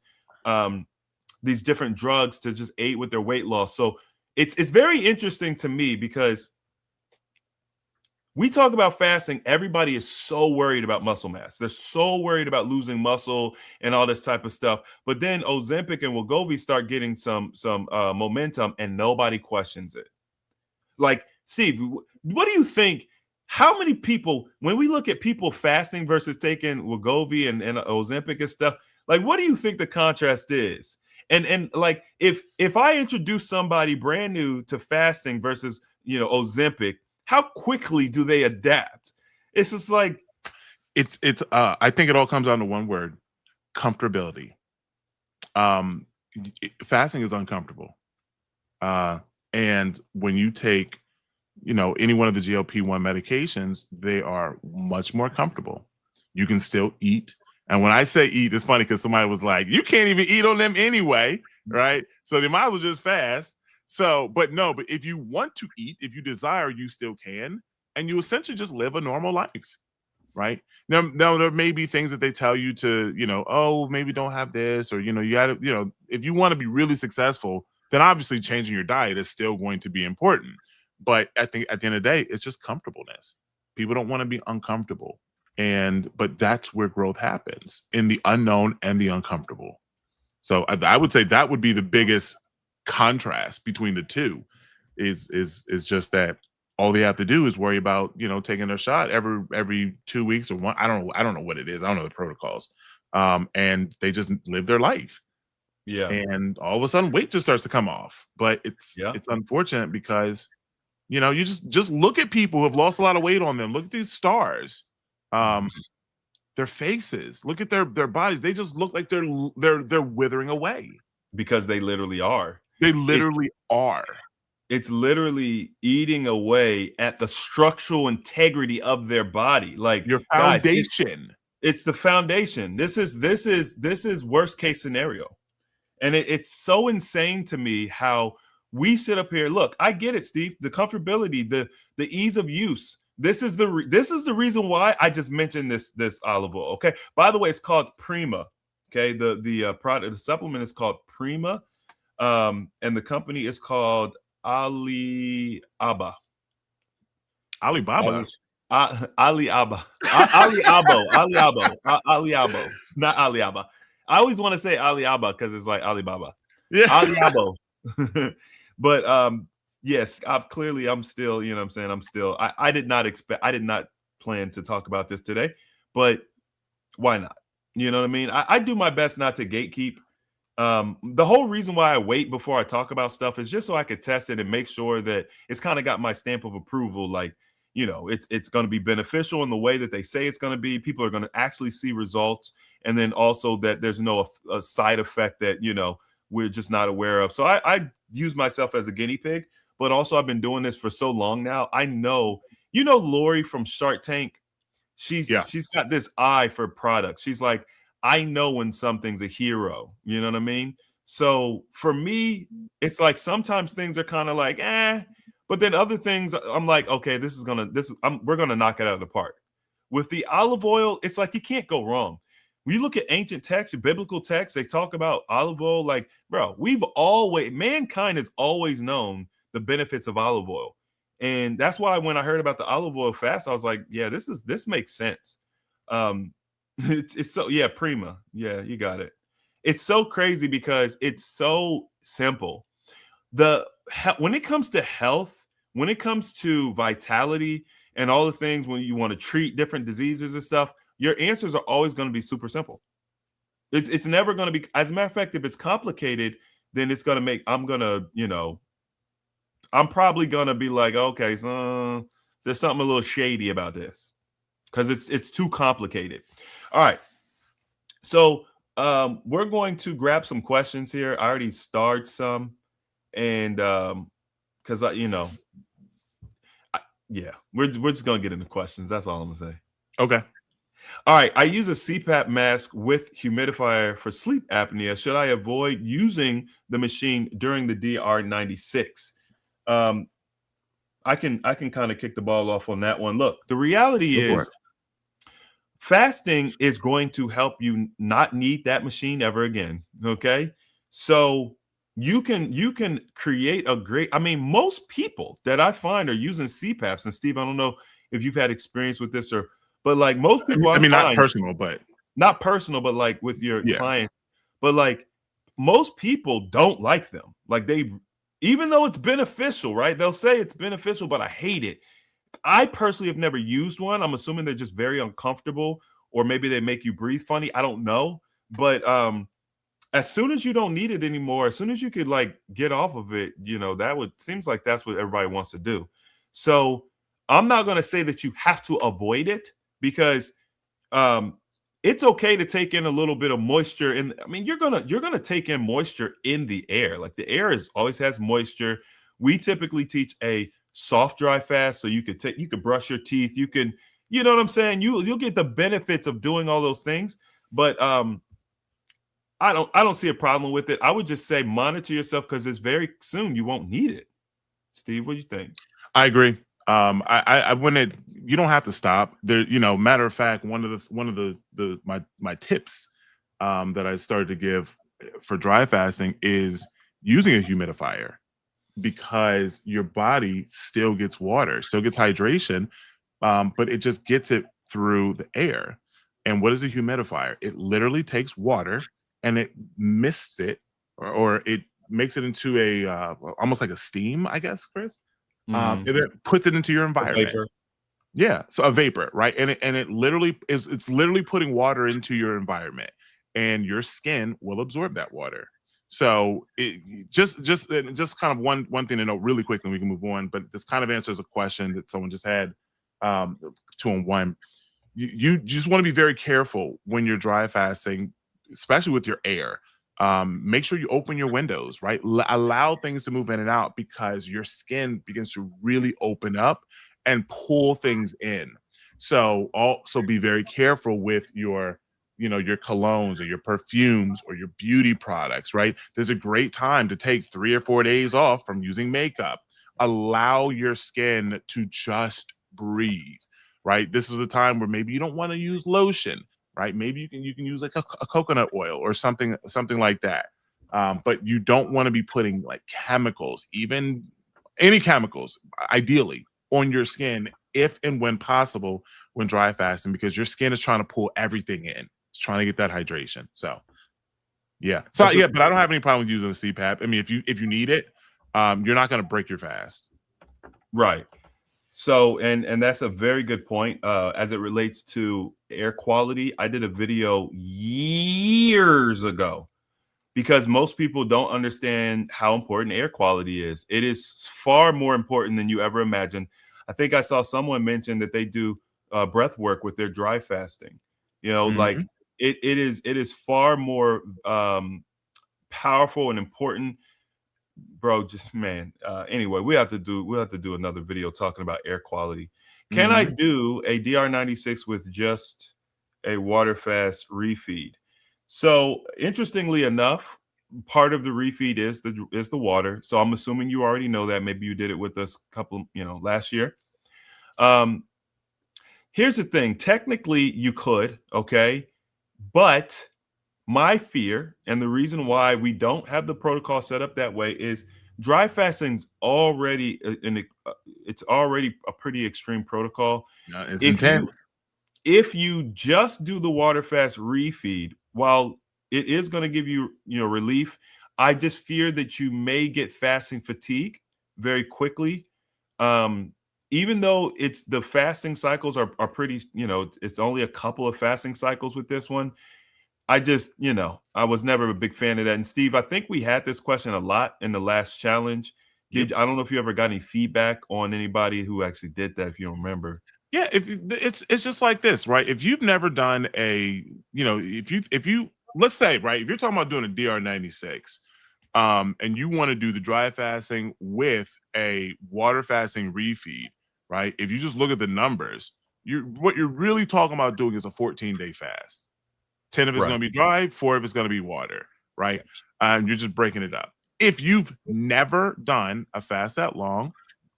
different drugs to just aid with their weight loss. So it's very interesting to me, because we talk about fasting. Everybody is so worried about muscle mass. They're so worried about losing muscle and all this type of stuff. But then Ozempic and Wegovy start getting some momentum, and nobody questions it. Like, Steve, what do you think? How many people, when we look at people fasting versus taking Wegovy and Ozempic and stuff, like, what do you think the contrast is? And like, if I introduce somebody brand new to fasting versus, Ozempic, how quickly do they adapt? It's just like, I think it all comes down to one word: comfortability. Fasting is uncomfortable. And when you take, any one of the GLP-1 medications, they are much more comfortable. You can still eat. And when I say eat, it's funny because somebody was like, you can't even eat on them anyway, right? So they might as well just fast. So, but if you want to eat, if you desire, you still can. And you essentially just live a normal life, right? Now there may be things that they tell you to, oh, maybe don't have this, or, you got to, if you want to be really successful, then obviously changing your diet is still going to be important. But I think at the end of the day, it's just comfortableness. People don't want to be uncomfortable. But that's where growth happens, in the unknown and the uncomfortable. So I would say that would be the biggest contrast between the two, is just that all they have to do is worry about, taking a shot every 2 weeks or one. I don't know what it is. I don't know the protocols. And they just live their life. Yeah. And all of a sudden weight just starts to come off. But it's unfortunate because, you just look at people who have lost a lot of weight on them. Look at these stars. Their faces, look at their bodies. They just look like they're withering away. Because they literally are. They literally are. It's literally eating away at the structural integrity of their body. Like, your foundation. Guys, it's the foundation. This is worst case scenario. And it's so insane to me how we sit up here. Look, I get it, Steve. The comfortability, the ease of use. This is the reason why I just mentioned this olive oil. Okay. By the way, it's called Prima. Okay. The product, the supplement is called Prima, and the company is called Alibaba. Alibaba. Aliabo, not Aliaba. I always want to say Aliaba because it's like Alibaba. Yeah. Aliabo. But yes, I'm still, I did not plan to talk about this today, but why not? You know what I mean? I do my best not to gatekeep. The whole reason why I wait before I talk about stuff is just so I could test it and make sure that it's kind of got my stamp of approval. Like, it's going to be beneficial in the way that they say it's going to be. People are going to actually see results. And then also that there's no a side effect that, we're just not aware of. So I use myself as a guinea pig, but also I've been doing this for so long now. I know, Lori from Shark Tank, she's got this eye for product. She's like, I know when something's a hero, you know what I mean? So for me, it's like sometimes things are kind of like, but then other things I'm like, okay, we're going to knock it out of the park. With the olive oil, it's like you can't go wrong. When you look at ancient texts, biblical texts, they talk about olive oil. Like, bro, mankind has always known the benefits of olive oil. And that's why when I heard about the olive oil fast, I was like, yeah, this makes sense. It's so, Prima. Yeah, you got it. It's so crazy because it's so simple. When it comes to health, when it comes to vitality and all the things, when you want to treat different diseases and stuff, your answers are always going to be super simple. It's never going to be, as a matter of fact, if it's complicated, then it's going to make, I'm probably going to be like, okay, so there's something a little shady about this because it's too complicated. All right. So we're going to grab some questions here. I already starred some. And because we're just gonna get into questions. That's all I'm gonna say. Okay. All right. I use a CPAP mask with humidifier for sleep apnea. Should I avoid using the machine during the DR96? I can kind of kick the ball off on that one. Look, the reality is fasting is going to help you not need that machine ever again. Okay. So you can create a great, most people that I find are using CPAPs. And Steve, I don't know if you've had experience with this but like most people, not personal, but like with your client, but like most people don't like them. Like even though it's beneficial, right? They'll say it's beneficial, but I hate it. I personally have never used one. I'm assuming they're just very uncomfortable, or maybe they make you breathe funny. I don't know. But as soon as you don't need it anymore, as soon as you could like get off of it, seems like that's what everybody wants to do. So I'm not going to say that you have to avoid it because it's okay to take in a little bit of moisture. And I mean, you're gonna take in moisture in the air. Like the air is always has moisture. We typically teach a soft dry fast, so you could brush your teeth. You can, you know what I'm saying. You'll get the benefits of doing all those things. But I don't see a problem with it. I would just say monitor yourself because it's very soon you won't need it. Steve, what do you think? I agree. I wouldn't. You don't have to stop there. You know, matter of fact, one of my tips that I started to give for dry fasting is using a humidifier, because your body still gets water, still gets hydration, but it just gets it through the air. And what is a humidifier? It literally takes water and it mists it, or it makes it into a almost like a steam, I guess, Chris. And then puts it into your environment. Vapor. Yeah, so a vapor, right? And it literally it's literally putting water into your environment, and your skin will absorb that water. So it just kind of one thing to know really quick, and we can move on. But this kind of answers a question that someone just had, 2-on-1. You just want to be very careful when you're dry fasting, especially with your air. Make sure you open your windows, right? Allow things to move in and out, because your skin begins to really open up and pull things in. So also be very careful with your colognes or your perfumes or your beauty products, right? There's a great time to take 3 or 4 days off from using makeup. Allow your skin to just breathe, right? This is the time where maybe you don't want to use lotion, right? Maybe you can use like a coconut oil or something like that. But you don't want to be putting like chemicals, even any chemicals, ideally, on your skin if and when possible when dry fasting, because your skin is trying to pull everything in. It's trying to get that hydration. So yeah. So yeah, but I don't have any problem with using a CPAP. I mean, if you need it, you're not going to break your fast. Right. So, and that's a very good point. As it relates to air quality, I did a video years ago, because most people don't understand how important air quality is. It is far more important than you ever imagined. I think I saw someone mention that they do breath work with their dry fasting. You know, like it is far more powerful and important. Bro, just man. Anyway, we'll have to do another video talking about air quality. Can I do a DR96 with just a water fast refeed? So interestingly enough, part of the refeed is the water. So I'm assuming you already know that. Maybe you did it with us last year. Here's the thing. Technically, you could, okay, but my fear, and the reason why we don't have the protocol set up that way, is dry fasting's already it's already a pretty extreme protocol. It's intense. If you just do the water fast refeed, while it is going to give you relief, I just fear that you may get fasting fatigue very quickly. Even though the fasting cycles are pretty, it's only a couple of fasting cycles with this one. I just, I was never a big fan of that. And Steve, I think we had this question a lot in the last challenge. I don't know if you ever got any feedback on anybody who actually did that, if you remember. Yeah, it's just like this, right? If you've never done if you let's say, right, if you're talking about doing a DR96, and you want to do the dry fasting with a water fasting refeed, right? If you just look at the numbers, what you're really talking about doing is a 14-day fast. 10 of it's going to be dry, 4 of it's going to be water, right? You're just breaking it up. If you've never done a fast that long,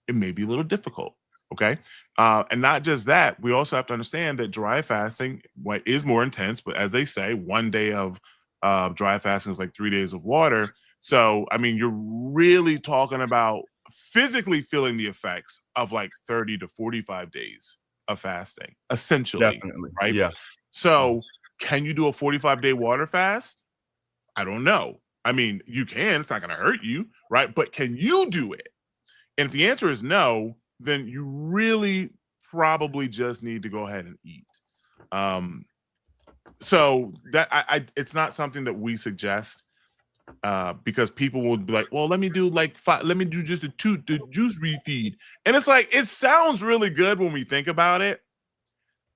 it may be a little difficult, okay? And not just that, we also have to understand that dry fasting is more intense, but as they say, 1 day of dry fasting is like 3 days of water. So, I mean, you're really talking about physically feeling the effects of like 30 to 45 days of fasting, essentially. Definitely. Right? Yeah. So, can you do a 45-day water fast? I don't know. I mean, you can. It's not going to hurt you, right? But can you do it? And if the answer is no, then you really probably just need to go ahead and eat. So that it's not something that we suggest, because people will be like, well, let me do just the juice refeed. And it's like, it sounds really good when we think about it.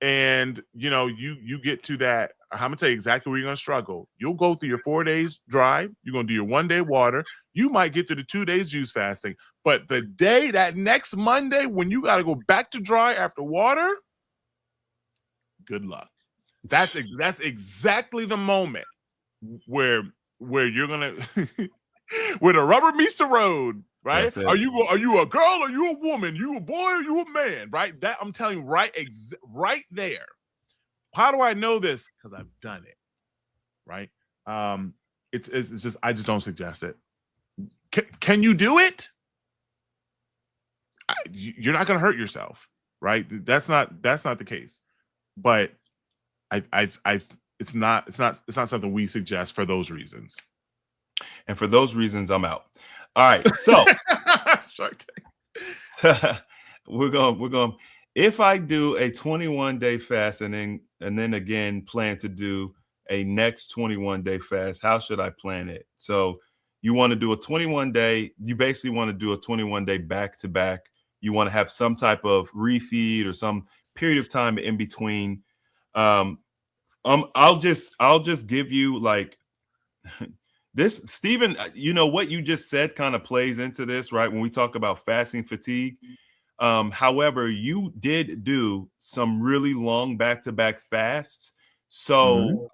and you get to that. I'm gonna tell you exactly where you're gonna struggle. You'll go through your 4 days dry. You're gonna do your 1 day water. You might get through the 2 days juice fasting, but that next Monday when you got to go back to dry after water, good luck. That's exactly the moment where you're gonna where the rubber meets the road. Right? Are you a girl? Are you a woman? You a boy? Are you a man? Right? That I'm telling you, right there. How do I know this? Because I've done it. Right? It's just I just don't suggest it. Can you do it? You're not going to hurt yourself, right? That's not the case. But it's not something we suggest for those reasons. And for those reasons, I'm out. All right, so Shark Tank. we're going. If I do a 21-day fast and then again plan to do a next 21-day fast, how should I plan it? So you want to do a 21-day. You basically want to do a 21-day back-to-back. You want to have some type of refeed or some period of time in between. I'll just give you like. This, Stephen, what you just said kind of plays into this, right? When we talk about fasting fatigue. However, you did do some really long back-to-back fasts. So,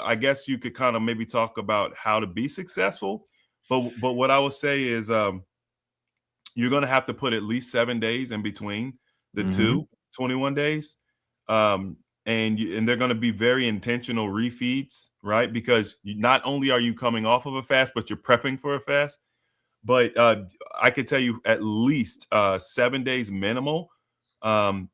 I guess you could kind of maybe talk about how to be successful. But what I would say is you're going to have to put at least 7 days in between the 21 days. And they're going to be very intentional refeeds, right? Because not only are you coming off of a fast, but you're prepping for a fast. But I could tell you at least 7 days minimal. And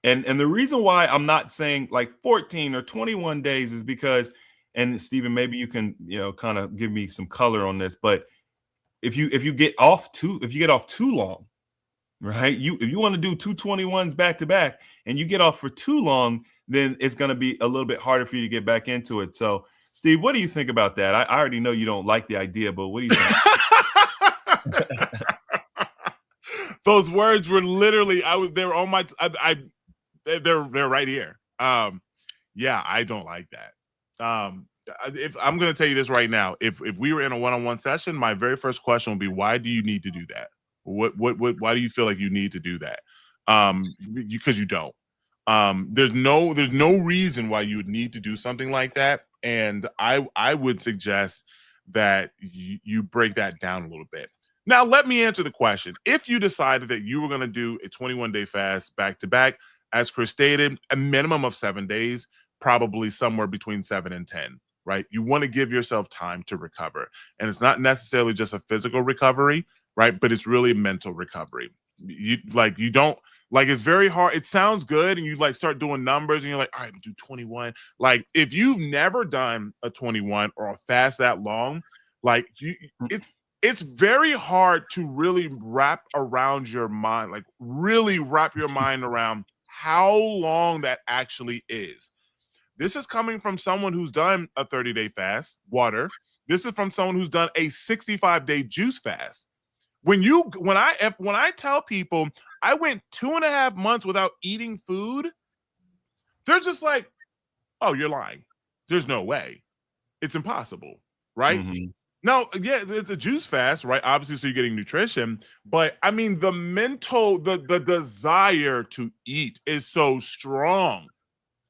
the reason why I'm not saying like 14 or 21 days is because, and Stephen, maybe you can kind of give me some color on this. But if you get off too long, right? If you want to do 221s back to back and you get off for too long, then it's going to be a little bit harder for you to get back into it. So, Steve, what do you think about that? I already know you don't like the idea, but what do you think? Those words were literally they were on my they're right here. Yeah, I don't like that. If I'm going to tell you this right now, if we were in a one-on-one session, my very first question would be, why do you need to do that? Why do you feel like you need to do that? Because you don't. There's no reason why you would need to do something like that. And I would suggest that you break that down a little bit. Now, let me answer the question. If you decided that you were going to do a 21-day fast back to back, as Chris stated, a minimum of 7 days, probably somewhere between 7 and 10, right? You want to give yourself time to recover. And it's not necessarily just a physical recovery, right? But it's really mental recovery. It's very hard. It sounds good. And you start doing numbers and you're like, all right, do 21. Like if you've never done a 21 or a fast that long, it's very hard to really wrap around your mind, really wrap your mind around how long that actually is. This is coming from someone who's done a 30-day fast, water. This is from someone who's done a 65-day juice fast. When I tell people I went 2.5 months without eating food, they're just like, oh, you're lying. There's no way. It's impossible, right? Now, yeah, it's a juice fast, right? Obviously, so you're getting nutrition, but I mean, the desire to eat is so strong,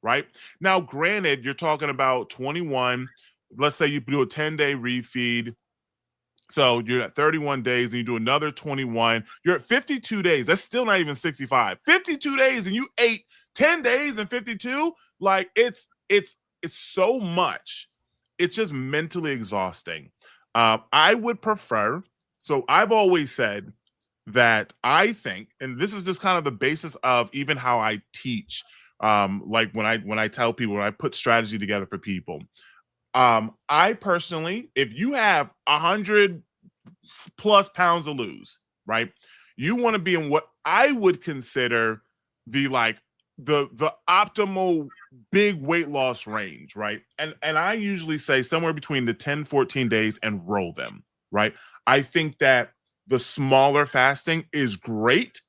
right? Now, granted, you're talking about 21. Let's say you do a 10-day refeed. So you're at 31 days and you do another 21. You're at 52 days. That's still not even 65. 52 days and you ate 10 days and 52. Like it's so much. It's just mentally exhausting. I would prefer. So I've always said that I think, and this is just kind of the basis of even how I teach. Like when I tell people, when I put strategy together for people, I personally, if you have 100+ pounds to lose, right? You want to be in what I would consider the optimal big weight loss range, right? And I usually say somewhere between the 10, 14 days and roll them, right? I think that the smaller fasting is great,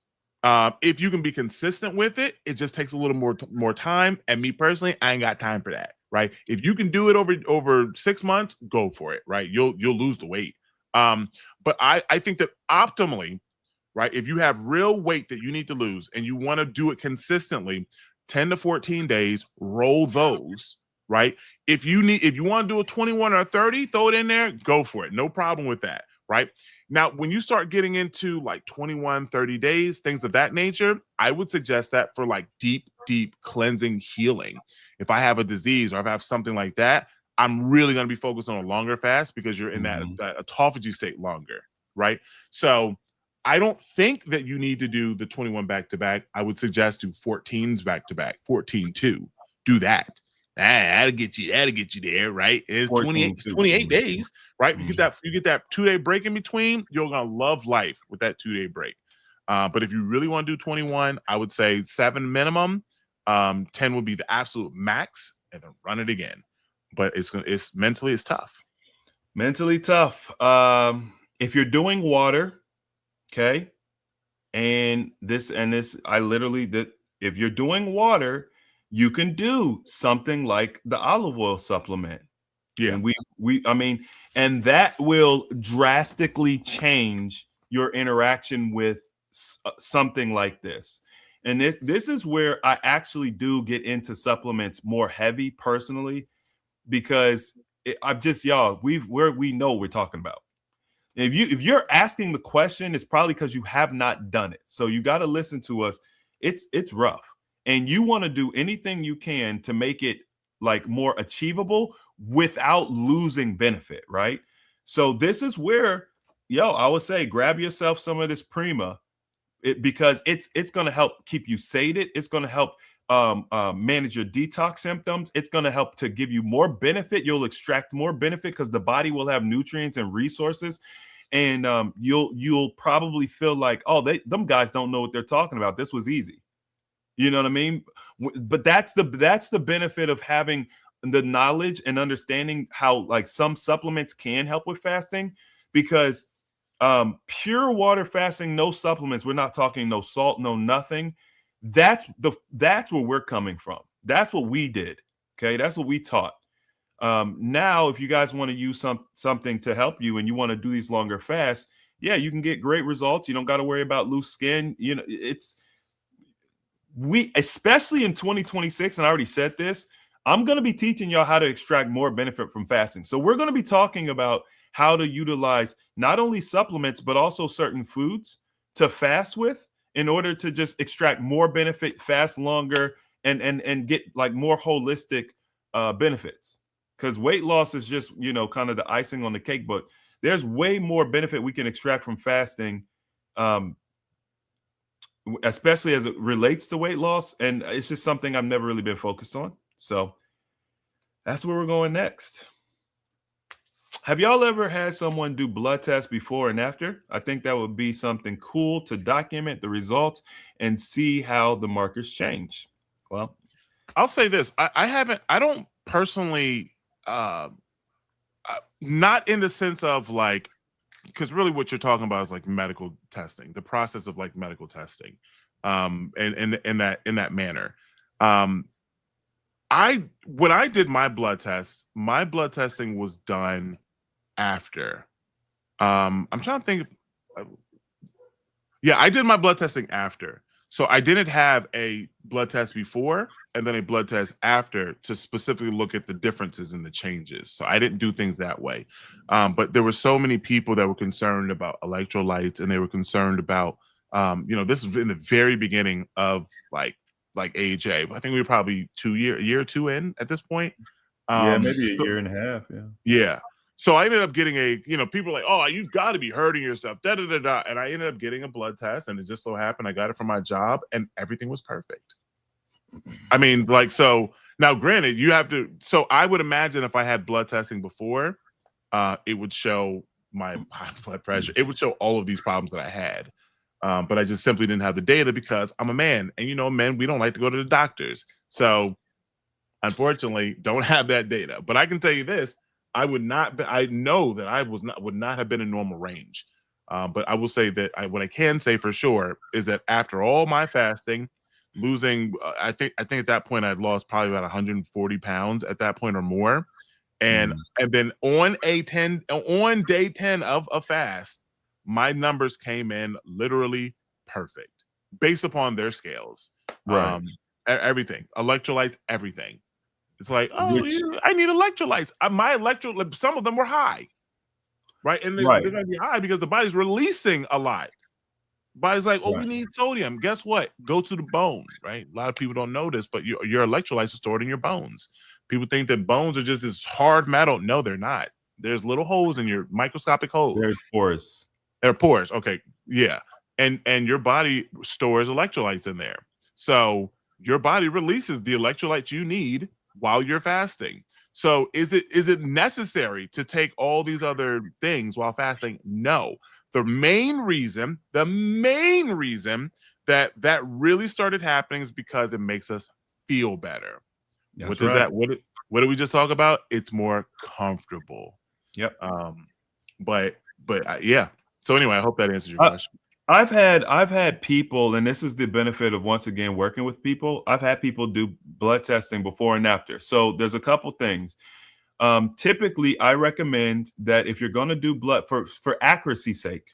If you can be consistent with it, it just takes a little more time. And me personally, I ain't got time for that. Right? If you can do it over 6 months, go for it. Right? You'll lose the weight. But I think that optimally, right, if you have real weight that you need to lose and you want to do it consistently, 10 to 14 days, roll those. Right? If you want to do a 21 or a 30, throw it in there, go for it. No problem with that. Right? Now, when you start getting into like 21, 30 days, things of that nature, I would suggest that for like deep cleansing healing. If I have a disease or if I have something like that, I'm really going to be focused on a longer fast because you're in that autophagy state longer, right? So I don't think that you need to do the 21 back-to-back. I would suggest do 14s back-to-back, 14-2. Do that. That'll get you there, right? It's 28 days, right? You get that 2-day break in between, you're gonna love life with that 2-day break. But if you really want to do 21, I would say 7 minimum. 10 would be the absolute max, and then run it again. But it's mentally tough. Mentally tough. If you're doing water, okay, and this, if you're doing water, you can do something like the olive oil supplement. Yeah. And and that will drastically change your interaction with something like this. And this is where I actually do get into supplements more heavy personally, because I'm just, y'all, we know what we're talking about. If you're asking the question, it's probably because you have not done it. So you got to listen to us. It's rough. And you want to do anything you can to make it like more achievable without losing benefit, right? So this is where, I would say grab yourself some of this Prima, because it's going to help keep you sated. It's going to help manage your detox symptoms. It's going to help to give you more benefit. You'll extract more benefit because the body will have nutrients and resources. And you'll probably feel like, oh, them guys don't know what they're talking about. This was easy. You know what I mean? But that's the benefit of having the knowledge and understanding how like some supplements can help with fasting, because pure water fasting, no supplements, we're not talking no salt, no nothing. That's where we're coming from. That's what we did. Okay, that's what we taught. Now, if you guys want to use something to help you and you want to do these longer fasts, yeah, you can get great results. You don't got to worry about loose skin. You know, especially in 2026, and I already said this, I'm going to be teaching y'all how to extract more benefit from fasting. So we're going to be talking about how to utilize not only supplements, but also certain foods to fast with in order to just extract more benefit, fast longer, and get like more holistic benefits. Because weight loss is just, kind of the icing on the cake, but there's way more benefit we can extract from fasting, especially as it relates to weight loss. And it's just something I've never really been focused on. So that's where we're going next. Have y'all ever had someone do blood tests before and after? I think that would be something cool to document the results and see how the markers change. Well, I'll say this. I don't personally, not in the sense of like, because really what you're talking about is like medical testing, the process of like medical testing, and in that manner. When I did my blood testing was done after. I'm trying to think. Yeah, I did my blood testing after. So I didn't have a blood test before and then a blood test after to specifically look at the differences and the changes. So I didn't do things that way. But there were so many people that were concerned about electrolytes, and they were concerned about, this was in the very beginning of like AHA. I think we were probably a year or two in at this point. Yeah, maybe a year and a half. Yeah. Yeah. So I ended up getting people are like, oh, you've got to be hurting yourself, And I ended up getting a blood test, and it just so happened I got it from my job, and everything was perfect. I mean, like, so now granted, you have to, so I would imagine if I had blood testing before, it would show my high blood pressure. It would show all of these problems that I had. But I just simply didn't have the data because I'm a man, and men, we don't like to go to the doctors. So unfortunately, don't have that data. But I can tell you this. I know that I would not have been in normal range. But I will say that what I can say for sure is that after all my fasting, losing, I think at that point I'd lost probably about 140 pounds at that point or more. And then on day 10 of a fast, my numbers came in literally perfect based upon their scales. Right. Everything, electrolytes, everything. It's like, oh, Which I need electrolytes. My electrolytes, some of them were high, right? And they're right. going to be high because the body's releasing a lot. Body's like, oh, we Right. need sodium. Guess what? Go to the bone, right? A lot of people don't know this, but your electrolytes are stored in your bones. People think that bones are just this hard metal. No, they're not. There's little holes in your microscopic holes. Very porous. They're pores. Okay, yeah, and your body stores electrolytes in there. So your body releases the electrolytes you need while you're fasting. So is it necessary to take all these other things while fasting? No. The main reason that really started happening is because it makes us feel better. What does that? What did we just talk about? It's more comfortable. Yep. But yeah. So anyway, I hope that answers your question. I've had people, and this is the benefit of once again working with people. I've had people do blood testing before and after. So there's a couple things. Typically, I recommend that if you're going to do blood for accuracy's sake,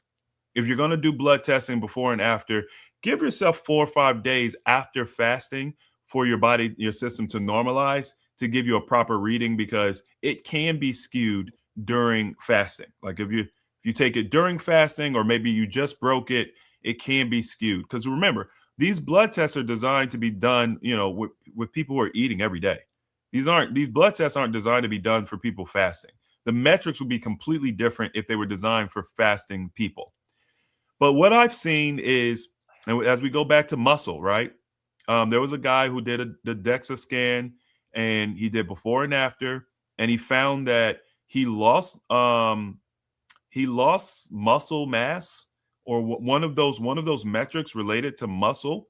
if you're going to do blood testing before and after, give yourself 4 or 5 days after fasting for your body, your system to normalize, to give you a proper reading, because it can be skewed during fasting. Like if you take it during fasting, or maybe you just broke it, it can be skewed. Because remember, these blood tests are designed to be done, with people who are eating every day. These blood tests aren't designed to be done for people fasting. The metrics would be completely different if they were designed for fasting people. But what I've seen is, and as we go back to muscle, right? There was a guy who did the DEXA scan, and he did before and after, and he found that he lost muscle mass, or one of those metrics related to muscle.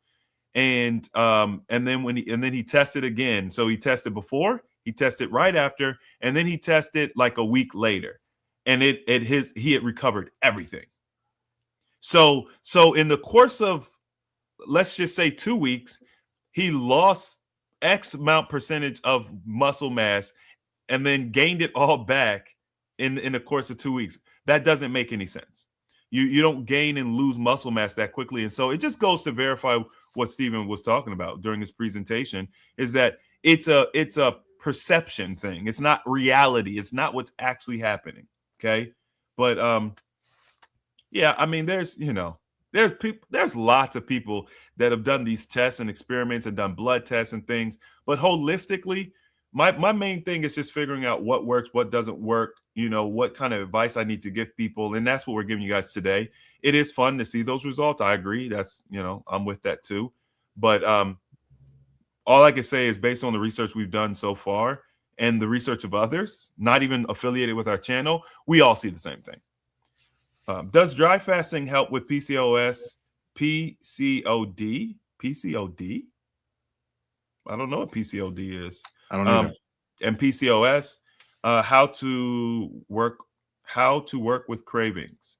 And then he tested again. So he tested before, he tested right after, and then he tested like a week later, and he had recovered everything. So in the course of, let's just say 2 weeks, he lost X amount percentage of muscle mass and then gained it all back in the course of 2 weeks. That doesn't make any sense. You don't gain and lose muscle mass that quickly. And so it just goes to verify what Stephen was talking about during his presentation, is that it's a perception thing. It's not reality. It's not what's actually happening. Okay. But yeah, I mean, there's lots of people that have done these tests and experiments and done blood tests and things. But holistically, my main thing is just figuring out what works, what doesn't work, what kind of advice I need to give people. And that's what we're giving you guys today. It is fun to see those results. I agree. That's, I'm with that too. But all I can say is, based on the research we've done so far and the research of others, not even affiliated with our channel, we all see the same thing. Does dry fasting help with PCOS, PCOD? PCOD? I don't know what PCOD is. I don't know. And PCOS, how to work with cravings.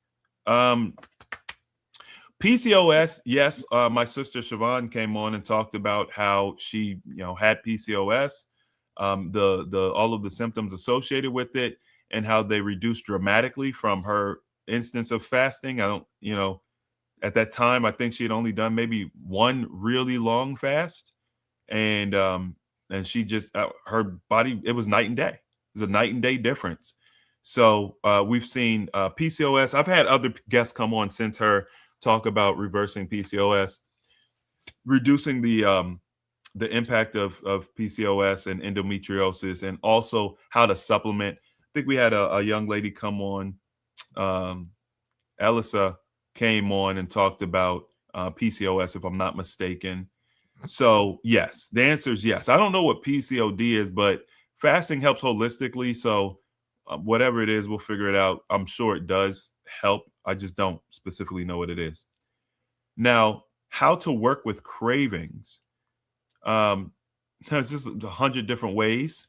PCOS, yes. My sister Siobhan came on and talked about how she, had PCOS, all of the symptoms associated with it, and how they reduced dramatically from her instance of fasting. At that time, I think she had only done maybe one really long fast, and she just, her body, it was night and day. It was a night and day difference. So we've seen PCOS. I've had other guests come on since her talk about reversing PCOS, reducing the impact of PCOS and endometriosis, and also how to supplement. I think we had a young lady come on, Elisa came on and talked about PCOS, if I'm not mistaken. So yes, the answer is yes. I don't know what PCOD is, but fasting helps holistically. So whatever it is, we'll figure it out. I'm sure it does help. I just don't specifically know what it is. Now, how to work with cravings. There's just 100 different ways,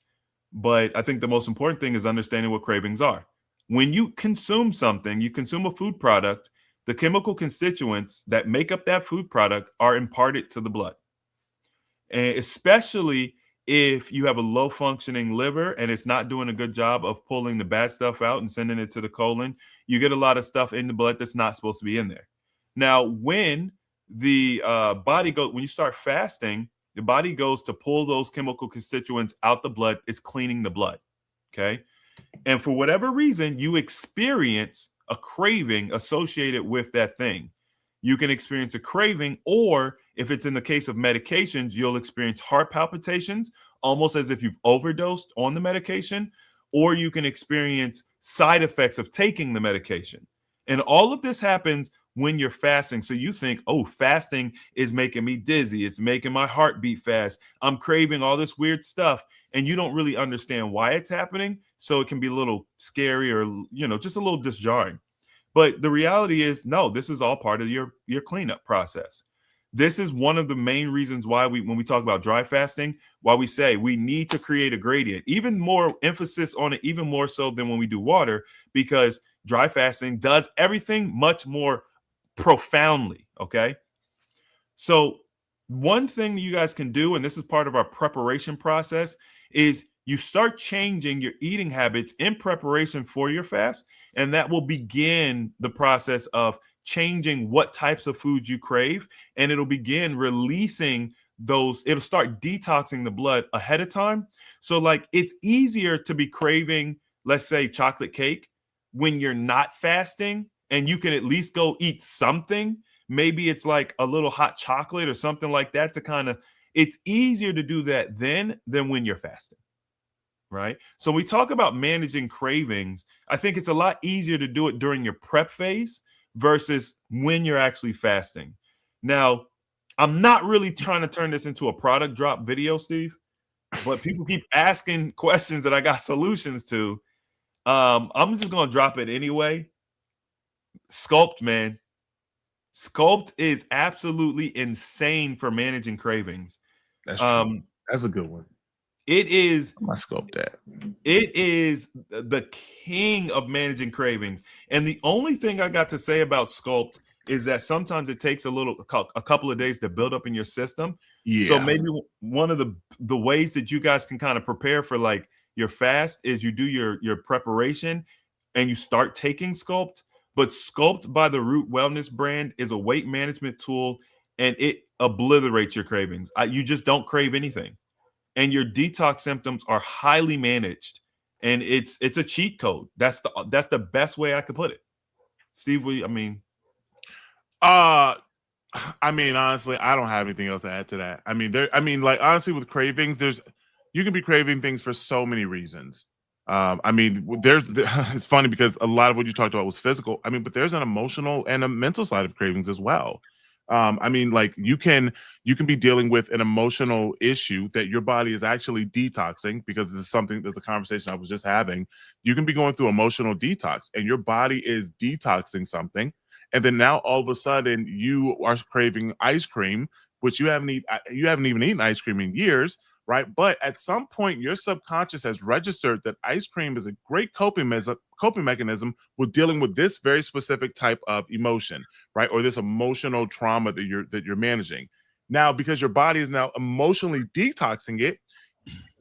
but I think the most important thing is understanding what cravings are. when you consume something, you consume a food product, the chemical constituents that make up that food product are imparted to the blood. And especially if you have a low functioning liver and it's not doing a good job of pulling the bad stuff out and sending it to the colon, you get a lot of stuff in the blood that's not supposed to be in there. Now, when the when you start fasting, the body goes to pull those chemical constituents out the blood. It's cleaning the blood. Okay. And for whatever reason, you experience a craving associated with that thing. You can experience a craving, or if it's in the case of medications, you'll experience heart palpitations, almost as if you've overdosed on the medication, or you can experience side effects of taking the medication. And all of this happens when you're fasting. So you think, oh, fasting is making me dizzy. It's making my heart beat fast. I'm craving all this weird stuff. And you don't really understand why it's happening. So it can be a little scary or, just a little disjarring. But the reality is, no, this is all part of your cleanup process. This is one of the main reasons why when we talk about dry fasting, why we say we need to create a gradient, even more emphasis on it, even more so than when we do water, because dry fasting does everything much more profoundly. Okay. So one thing that you guys can do, and this is part of our preparation process, is you start changing your eating habits in preparation for your fast. And that will begin the process of changing what types of foods you crave. And it'll begin releasing those, it'll start detoxing the blood ahead of time. So like it's easier to be craving, let's say, chocolate cake when you're not fasting, and you can at least go eat something. Maybe it's like a little hot chocolate or something like that it's easier to do that then than when you're fasting. Right. So we talk about managing cravings. I think it's a lot easier to do it during your prep phase versus when you're actually fasting. Now, I'm not really trying to turn this into a product drop video, Steve, but people keep asking questions that I got solutions to. I'm just going to drop it anyway. Sculpt, man. Sculpt is absolutely insane for managing cravings. That's true. That's a good one. It is. I sculpt that. It is the king of managing cravings. And the only thing I got to say about Sculpt is that sometimes it takes a couple of days to build up in your system. Yeah. So maybe one of the ways that you guys can kind of prepare for like your fast is you do your preparation and you start taking Sculpt. But Sculpt by the Root Wellness brand is a weight management tool, and it obliterates your cravings. You just don't crave anything. And your detox symptoms are highly managed, and it's a cheat code. That's the best way I could put it. Steve, honestly, I don't have anything else to add to that. Honestly, with cravings, you can be craving things for so many reasons. It's funny because a lot of what you talked about was physical. But there's an emotional and a mental side of cravings as well. You can be dealing with an emotional issue that your body is actually detoxing, because there's a conversation I was just having. You can be going through emotional detox and your body is detoxing something. And then now all of a sudden you are craving ice cream, which you haven't even eaten ice cream in years. Right. But at some point, your subconscious has registered that ice cream is a great coping mechanism with dealing with this very specific type of emotion, right? Or this emotional trauma that you're managing. Now, because your body is now emotionally detoxing it,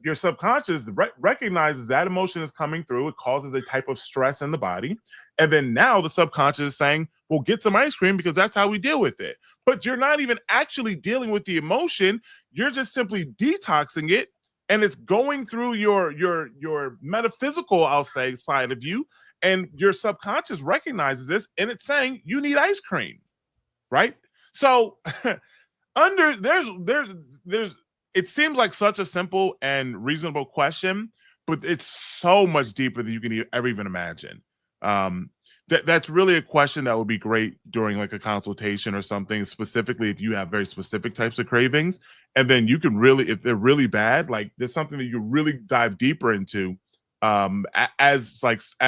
your subconscious recognizes that emotion is coming through. It causes a type of stress in the body. And then now the subconscious is saying, well, get some ice cream because that's how we deal with it. But you're not even actually dealing with the emotion. You're just simply detoxing it. And it's going through your metaphysical, I'll say, side of you. And your subconscious recognizes this and it's saying you need ice cream. Right. So there's it seems like such a simple and reasonable question, but it's so much deeper than you can ever even imagine. That's really a question that would be great during like a consultation or something, specifically if you have very specific types of cravings. And then you can really, if they're really bad, like there's something that you really dive deeper into as someone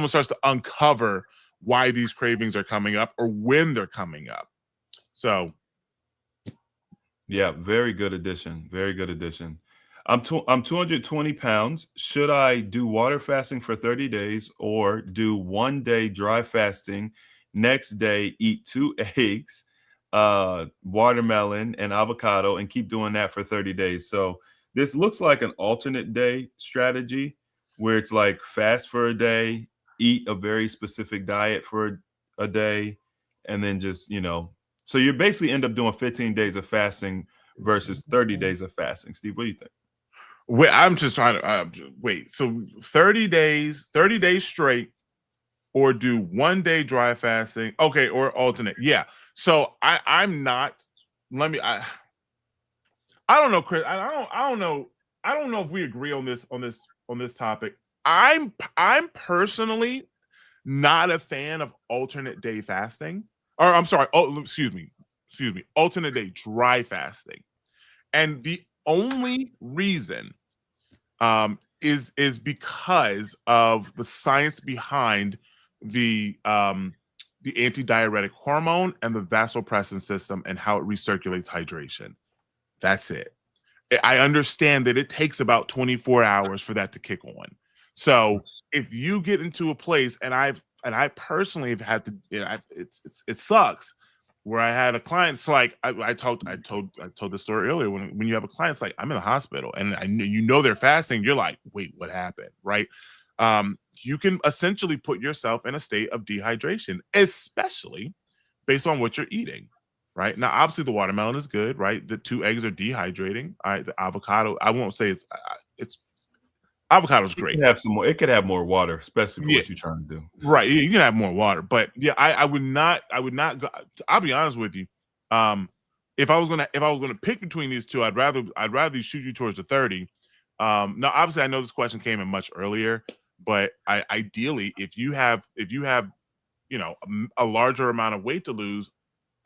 starts to uncover why these cravings are coming up or when they're coming up. So yeah, very good addition. Very good addition. I'm 220 pounds. Should I do water fasting for 30 days or do 1 day dry fasting? Next day, eat 2 eggs, watermelon, and avocado, and keep doing that for 30 days. So this looks like an alternate day strategy where it's like fast for a day, eat a very specific diet for a day, and then just, so you basically end up doing 15 days of fasting versus 30 days of fasting. Steve, what do you think? Wait, I'm just trying to wait. So 30 days straight, or do 1 day dry fasting. Okay, or alternate. Yeah. So I'm not. Let me. I don't know, Chris. I don't know. I don't know if we agree on this topic. I'm personally not a fan of alternate day fasting. Or I'm sorry. Oh, excuse me. Alternate day dry fasting. And the only reason is because of the science behind the antidiuretic hormone and the vasopressin system and how it recirculates hydration. That's it. I understand that it takes about 24 hours for that to kick on. So if you get into a place, and I personally have had to, it sucks. Where I had a client, it's like I told the story earlier. When you have a client, it's like I'm in the hospital, and they're fasting. You're like, wait, what happened, right? You can essentially put yourself in a state of dehydration, especially based on what you're eating, right? Now, obviously, the watermelon is good, right? The 2 eggs are dehydrating. All right, the avocado, I won't say it's avocado's great. It could have more water, especially for what you're trying to do. Right, you can have more water, but yeah, I would not go. I'll be honest with you. If I was gonna pick between these two, I'd rather shoot you towards the 30. Now, obviously, I know this question came in much earlier, but ideally, if you have a larger amount of weight to lose,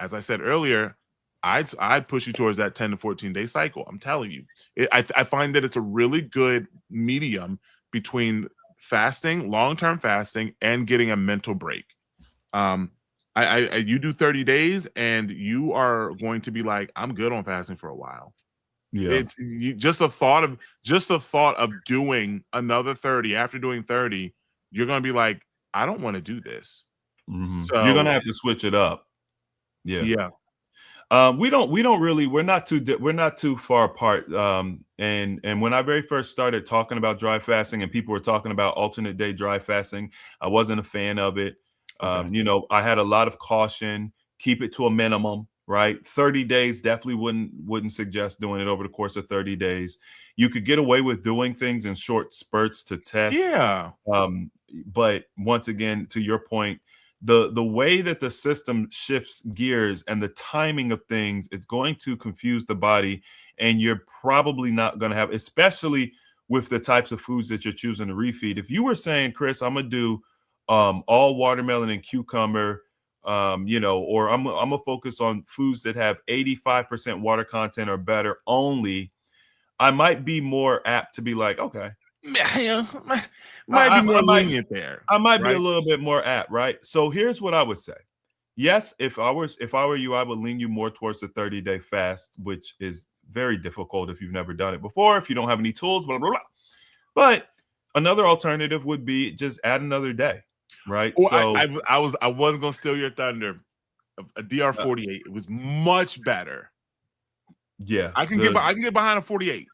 as I said earlier, I'd push you towards that 10 to 14 day cycle. I'm telling you, I find that it's a really good medium between fasting, long-term fasting, and getting a mental break. You do 30 days and you are going to be like, I'm good on fasting for a while. Yeah. Just the thought of doing another 30 after doing 30, you're going to be like, I don't want to do this. Mm-hmm. So you're going to have to switch it up. Yeah. Yeah. We're not too far apart. And when I very first started talking about dry fasting and people were talking about alternate day dry fasting, I wasn't a fan of it. Okay. I had a lot of caution, keep it to a minimum, right? 30 days, definitely wouldn't suggest doing it over the course of 30 days. You could get away with doing things in short spurts to test. Yeah. But once again, to your point, the way that the system shifts gears and the timing of things, it's going to confuse the body, and you're probably not going to have, especially with the types of foods that you're choosing to refeed. If you were saying, Chris, I'm gonna do all watermelon and cucumber, or I'm gonna focus on foods that have 85% water content or better only, I might be more apt to be like, okay, might be more lenient there. I might be a little bit more apt, right? So here's what I would say. Yes, if I were you, I would lean you more towards the 30-day fast, which is very difficult if you've never done it before, if you don't have any tools, blah, blah, blah. But another alternative would be just add another day, right? Well, so I wasn't gonna steal your thunder. A DR48, it was much better. Yeah, I can get behind a 48.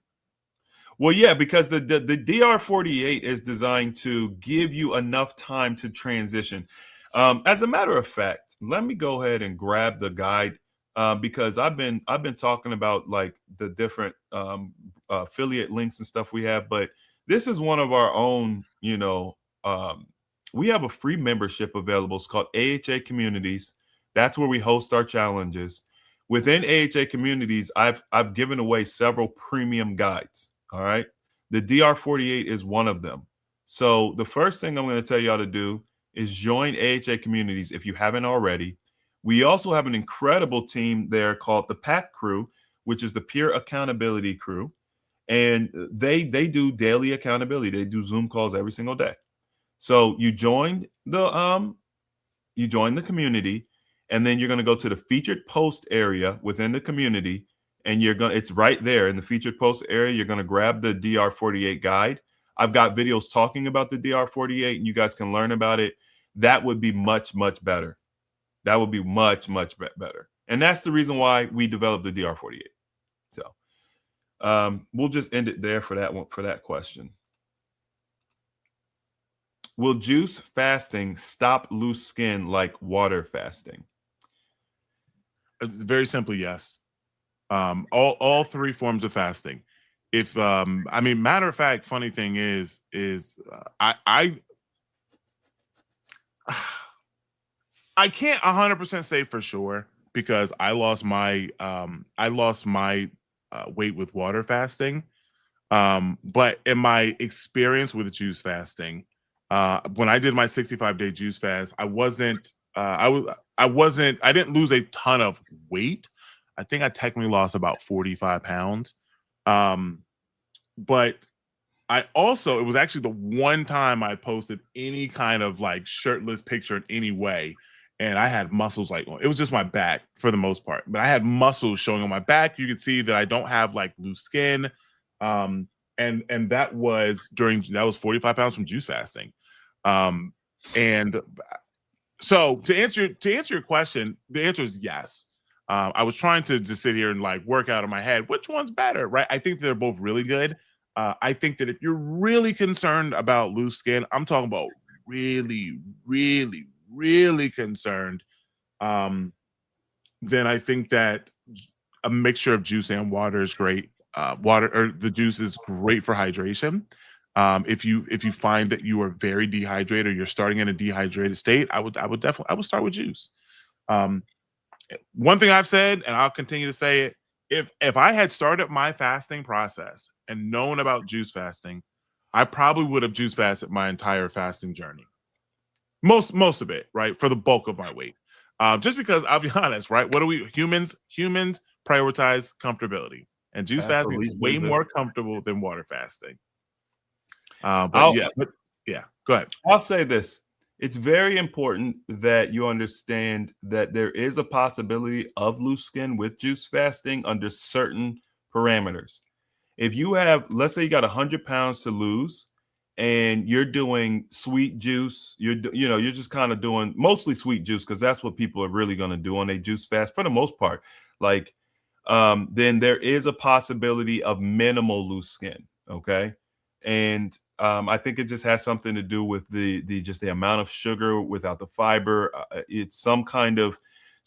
Well, yeah, because the DR48 is designed to give you enough time to transition. As a matter of fact, let me go ahead and grab the guide because I've been talking about like the different affiliate links and stuff we have, but this is one of our own. We have a free membership available. It's called AHA Communities. That's where we host our challenges. Within AHA Communities, I've given away several premium guides. All right. The DR48 is one of them. So the first thing I'm going to tell y'all to do is join AHA Communities if you haven't already. We also have an incredible team there called the PAC Crew, which is the Peer Accountability Crew. And they do daily accountability. They do Zoom calls every single day. So you join the community, and then you're going to go to the featured post area within the community. and it's right there in the featured post area. You're gonna grab the DR48 guide. I've got videos talking about the DR48, and you guys can learn about it. That would be much, much better. That would be much, much better. And that's the reason why we developed the DR48. So we'll just end it there for that one, for that question. Will juice fasting stop loose skin like water fasting? It's very simply yes. All three forms of fasting. If I mean, matter of fact, funny thing is I can't 100% say for sure because I lost my weight with water fasting. But in my experience with juice fasting, when I did my 65-day juice fast, I didn't lose a ton of weight. I think I technically lost about 45 pounds. But it was actually the one time I posted any kind of like shirtless picture in any way. And I had muscles, like it was just my back for the most part, but I had muscles showing on my back. You can see that I don't have like loose skin. And that was 45 pounds from juice fasting. And so to answer your question, the answer is yes. I was trying to just sit here and like work out in my head, which one's better, right? I think they're both really good. I think that if you're really concerned about loose skin, I'm talking about really, really, really concerned, then I think that a mixture of juice and water is great. The juice is great for hydration. If you find that you are very dehydrated or you're starting in a dehydrated state, I would start with juice. One thing I've said, and I'll continue to say it, if I had started my fasting process and known about juice fasting, I probably would have juice fasted my entire fasting journey. Most of it, right? For the bulk of my weight. Just because I'll be honest, right? What do we humans prioritize comfortability, and juice fasting is way more comfortable than water fasting. Go ahead. I'll say this. It's very important that you understand that there is a possibility of loose skin with juice fasting under certain parameters. If you have, let's say you got 100 pounds to lose and you're doing sweet juice, you're just kind of doing mostly sweet juice because that's what people are really going to do on a juice fast for the most part. Like, then there is a possibility of minimal loose skin. Okay. And I think it just has something to do with the amount of sugar without the fiber. It's some kind of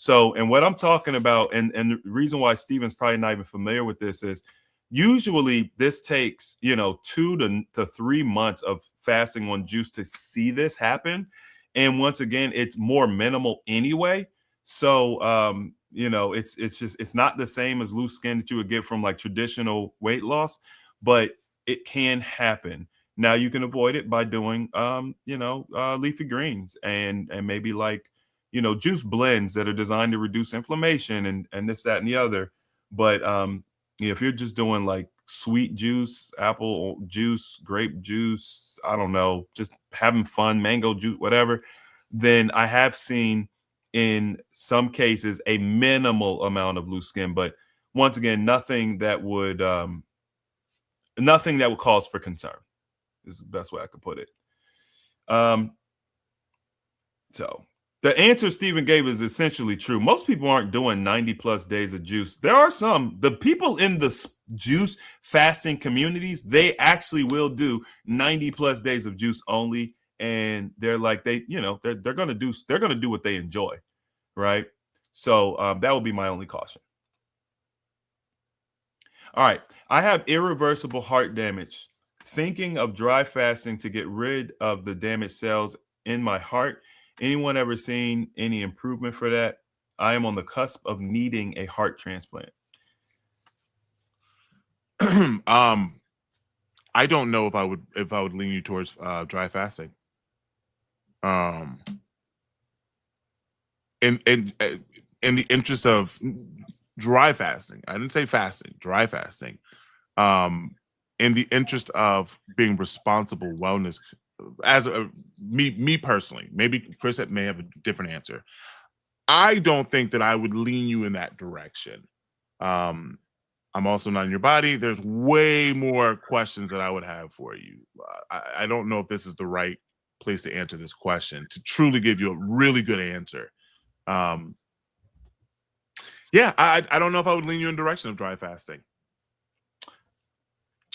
and what I'm talking about, and the reason why Steven's probably not even familiar with this is usually this takes 2 to 3 months of fasting on juice to see this happen. And once again, it's more minimal anyway. So it's not the same as loose skin that you would get from like traditional weight loss, but it can happen. Now you can avoid it by doing leafy greens and maybe like juice blends that are designed to reduce inflammation and this, that, and the other. But if you're just doing like sweet juice, apple juice, grape juice, I don't know, just having fun, mango juice, whatever, then I have seen in some cases a minimal amount of loose skin. But once again, nothing that would cause for concern is the best way I could put it. So the answer Stephen gave is essentially true. Most people aren't doing 90 plus days of juice. There are the people in the juice fasting communities, they actually will do 90 plus days of juice only. And they're like, they're going to do what they enjoy. Right. So that would be my only caution. All right. I have irreversible heart damage. Thinking of dry fasting to get rid of the damaged cells in my heart. Anyone ever seen any improvement for that? I am on the cusp of needing a heart transplant. I don't know if I would lean you towards dry fasting. In the interest of dry fasting, I didn't say fasting, dry fasting. In the interest of being responsible wellness, as me personally, maybe Chris may have a different answer. I don't think that I would lean you in that direction. I'm also not in your body. There's way more questions that I would have for you. I don't know if this is the right place to answer this question to truly give you a really good answer. Yeah, I don't know if I would lean you in the direction of dry fasting.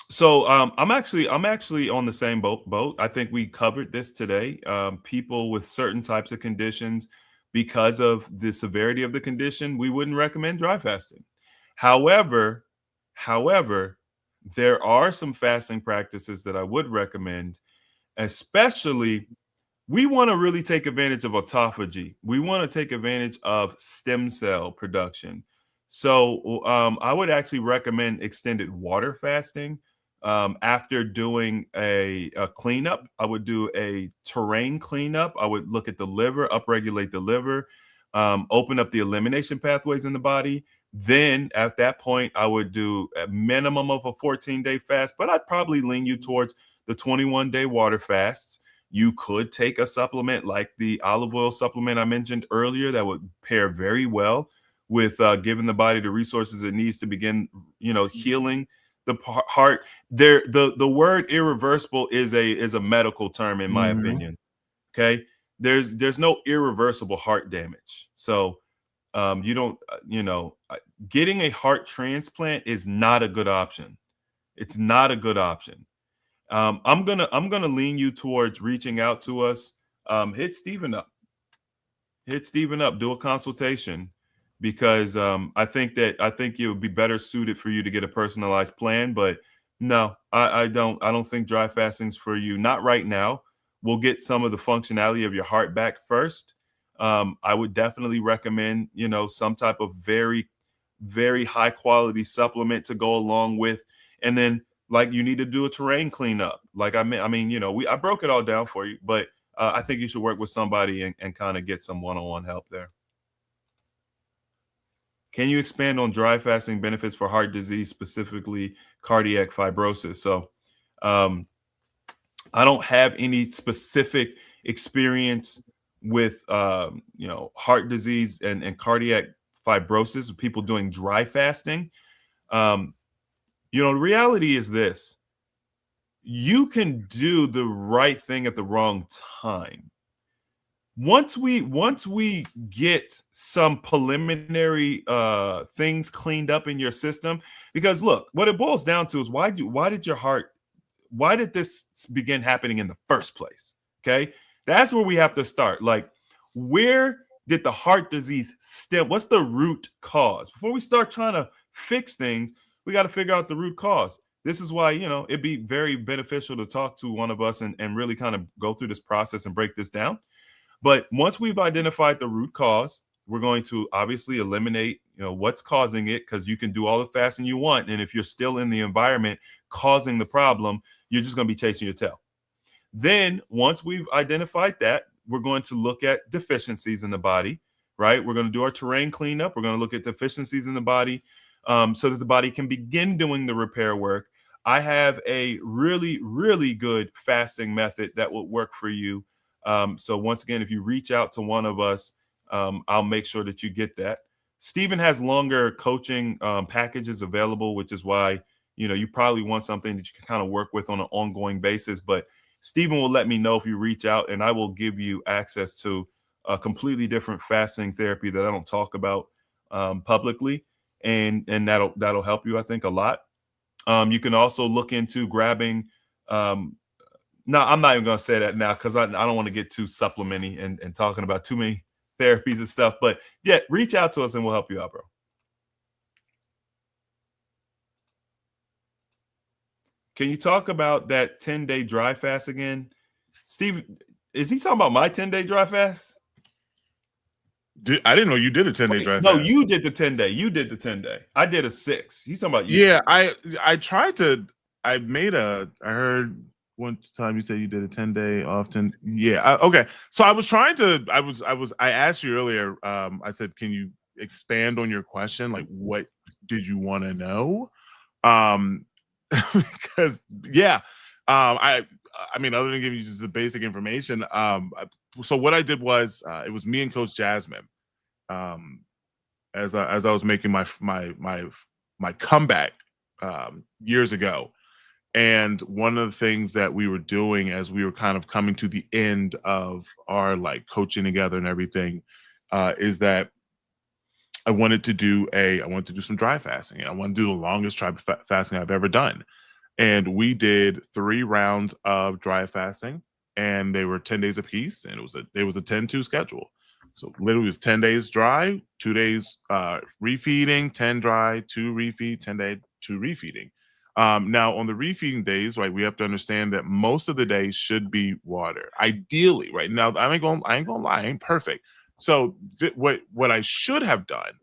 So I'm actually on the same boat. I think we covered this today. People with certain types of conditions, because of the severity of the condition, we wouldn't recommend dry fasting. However, there are some fasting practices that I would recommend, especially we want to really take advantage of autophagy. We want to take advantage of stem cell production. So I would actually recommend extended water fasting. After doing a cleanup, I would do a terrain cleanup. I would look at the liver, upregulate the liver, open up the elimination pathways in the body. Then at that point, I would do a minimum of a 14-day fast, but I'd probably lean you towards the 21-day water fasts. You could take a supplement like the olive oil supplement I mentioned earlier that would pair very well with giving the body the resources it needs to begin, healing the heart. The word irreversible is a medical term in my opinion. Okay, there's no irreversible heart damage. So you don't, getting a heart transplant is not a good option. It's not a good option. I'm gonna lean you towards reaching out to us. Hit Stephen up. Do a consultation, because I think it would be better suited for you to get a personalized plan. But no, I don't think dry fasting's for you. Not right now. We'll get some of the functionality of your heart back first. I would definitely recommend, some type of very, very high quality supplement to go along with, and then like you need to do a terrain cleanup. Like I broke it all down for you, but I think you should work with somebody and kind of get some one-on-one help there. Can you expand on dry fasting benefits for heart disease, specifically cardiac fibrosis? So I don't have any specific experience with heart disease and cardiac fibrosis, people doing dry fasting. The reality is this: you can do the right thing at the wrong time. Once we get some preliminary things cleaned up in your system, because look, what it boils down to is why did this begin happening in the first place? Okay, that's where we have to start. Like, where did the heart disease stem? What's the root cause? Before we start trying to fix things, we got to figure out the root cause. This is why, it'd be very beneficial to talk to one of us and really kind of go through this process and break this down. But once we've identified the root cause, we're going to obviously eliminate, what's causing it, because you can do all the fasting you want. And if you're still in the environment causing the problem, you're just going to be chasing your tail. Then once we've identified that, we're going to look at deficiencies in the body, right? We're going to do our terrain cleanup. We're going to look at deficiencies in the body so that the body can begin doing the repair work. I have a really, really good fasting method that will work for you. So once again, if you reach out to one of us, I'll make sure that you get that. Stephen has longer coaching packages available, which is why, you probably want something that you can kind of work with on an ongoing basis. But Stephen will let me know if you reach out, and I will give you access to a completely different fasting therapy that I don't talk about publicly. And that'll help you, I think, a lot. You can also look into grabbing no, I'm not even going to say that now, because I don't want to get too supplementy and talking about too many therapies and stuff. But yeah, reach out to us and we'll help you out, bro. Can you talk about that 10-day dry fast again? Steve, is he talking about my 10-day dry fast? I didn't know you did a 10-day dry fast. No, you did the 10-day. You did the 10-day. I did a 6. He's talking about you. Yeah, I tried to. I heard one time you said you did a 10-day often. Yeah. Okay. So I was trying to. I asked you earlier. I said, can you expand on your question? Like, what did you want to know? Because yeah. I mean, other than giving you just the basic information. So what I did was it was me and Coach Jasmine. As I was making my my comeback years ago. And one of the things that we were doing as we were kind of coming to the end of our like coaching together and everything is that I wanted to do some dry fasting. I wanted to do the longest dry fasting I've ever done. And we did 3 rounds of dry fasting, and they were 10 days apiece, and it was a 10-2 schedule. So literally it was 10 days dry, 2 days refeeding, 10 dry, 2 refeed, 10 day, 2 refeeding. Now on the refeeding days, right, we have to understand that most of the days should be water. Ideally, right now, I ain't gonna lie, I ain't perfect. So what I should have done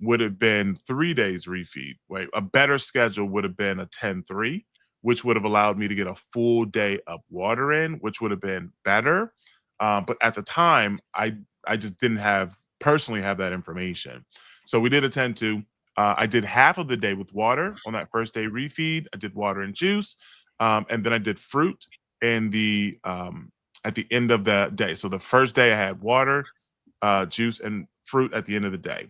would have been 3 days refeed. Right, a better schedule would have been a 10-3, which would have allowed me to get a full day of water in, which would have been better. But at the time, I just didn't personally have that information. So we did a 10-2. I did half of the day with water on that first day refeed. I did water and juice, and then I did fruit at the end of the day. So the first day I had water, juice, and fruit at the end of the day.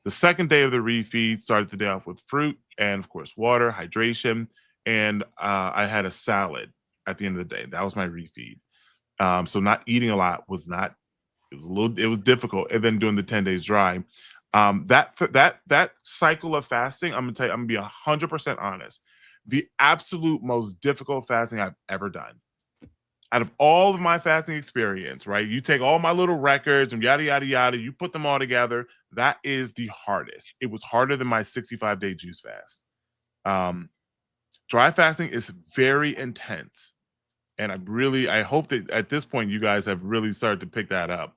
The second day of the refeed started the day off with fruit and, of course, water, hydration, and I had a salad at the end of the day. That was my refeed. So not eating a lot it was difficult. And then doing the 10 days dry. That cycle of fasting, I'm gonna be 100% honest. The absolute most difficult fasting I've ever done. Out of all of my fasting experience, right? You take all my little records and yada, yada, yada, you put them all together. That is the hardest. It was harder than my 65-day juice fast. Dry fasting is very intense. And I hope that at this point you guys have really started to pick that up.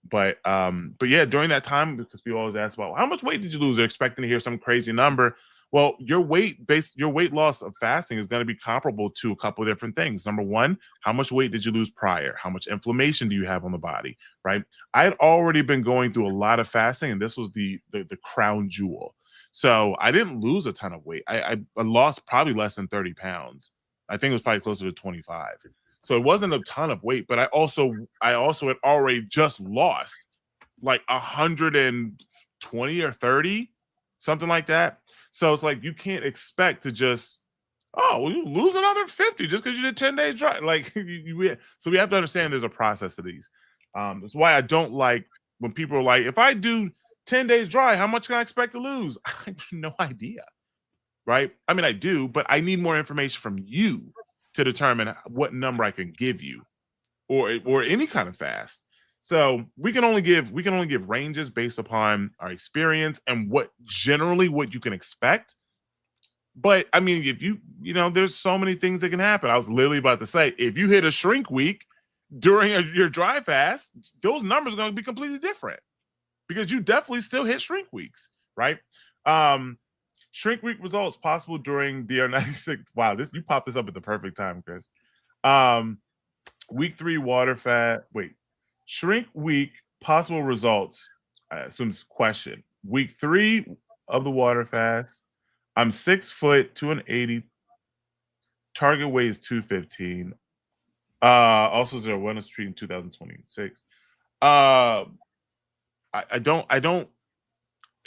But yeah, during that time, because people always ask about how much weight did you lose? They're expecting to hear some crazy number. Well, your weight loss of fasting is going to be comparable to a couple of different things. Number one, how much weight did you lose prior? How much inflammation do you have on the body? Right? I had already been going through a lot of fasting, and this was the crown jewel. So I didn't lose a ton of weight. I lost probably less than 30 pounds. I think it was probably closer to 25. So it wasn't a ton of weight, but I also had already just lost like 120 or 30, something like that. So it's like you can't expect to just, you lose another 50 just because you did 10 days dry. Like so we have to understand there's a process to these. That's why I don't like when people are like, if I do 10 days dry, how much can I expect to lose? I have no idea. Right? I mean, I do, but I need more information from you to determine what number I can give you, or any kind of fast. So we can only give ranges based upon our experience and what you can expect. But I mean, if there's so many things that can happen. I was literally about to say, if you hit a shrink week during your dry fast, those numbers are going to be completely different because you definitely still hit shrink weeks, right? Shrink week results possible during DR96. Wow, you popped this up at the perfect time, Chris. Week 3 water fat. Wait, shrink week possible results. I assume it's question. Week 3 of the water fast. I'm 6 foot, 280. Target weight is 215. Also, there wellness street in 2026. I don't.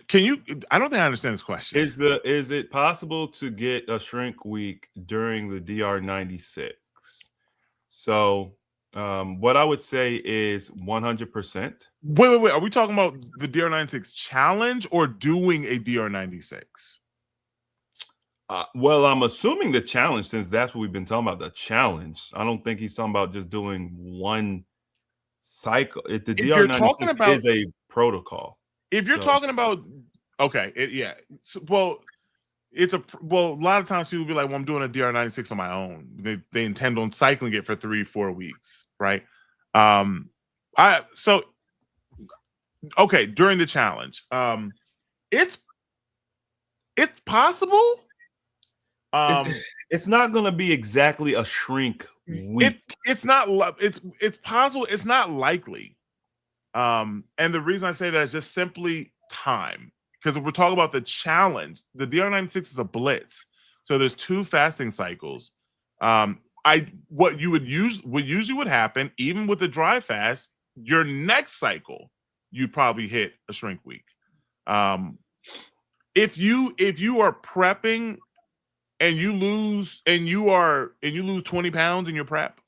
Can you? I don't think I understand this question. Is it possible to get a shrink week during the DR96? So, what I would say is 100%. Wait. Are we talking about the DR96 challenge or doing a DR96? Well, I'm assuming the challenge, since that's what we've been talking about. The challenge. I don't think he's talking about just doing one cycle. The DR96 is a protocol. If you're talking about, okay, a lot of times people be like, well, I'm doing a DR96 on my own. They intend on cycling it for 3-4 weeks, right? During the challenge, it's possible. It's not going to be exactly a shrink week. It's possible. It's not likely. And the reason I say that is just simply time. Because if we're talking about the challenge, the DR96 is a blitz. So there's 2 fasting cycles. What usually would happen, even with the dry fast, your next cycle, you'd probably hit a shrink week. if you are prepping and you lose 20 pounds in your prep,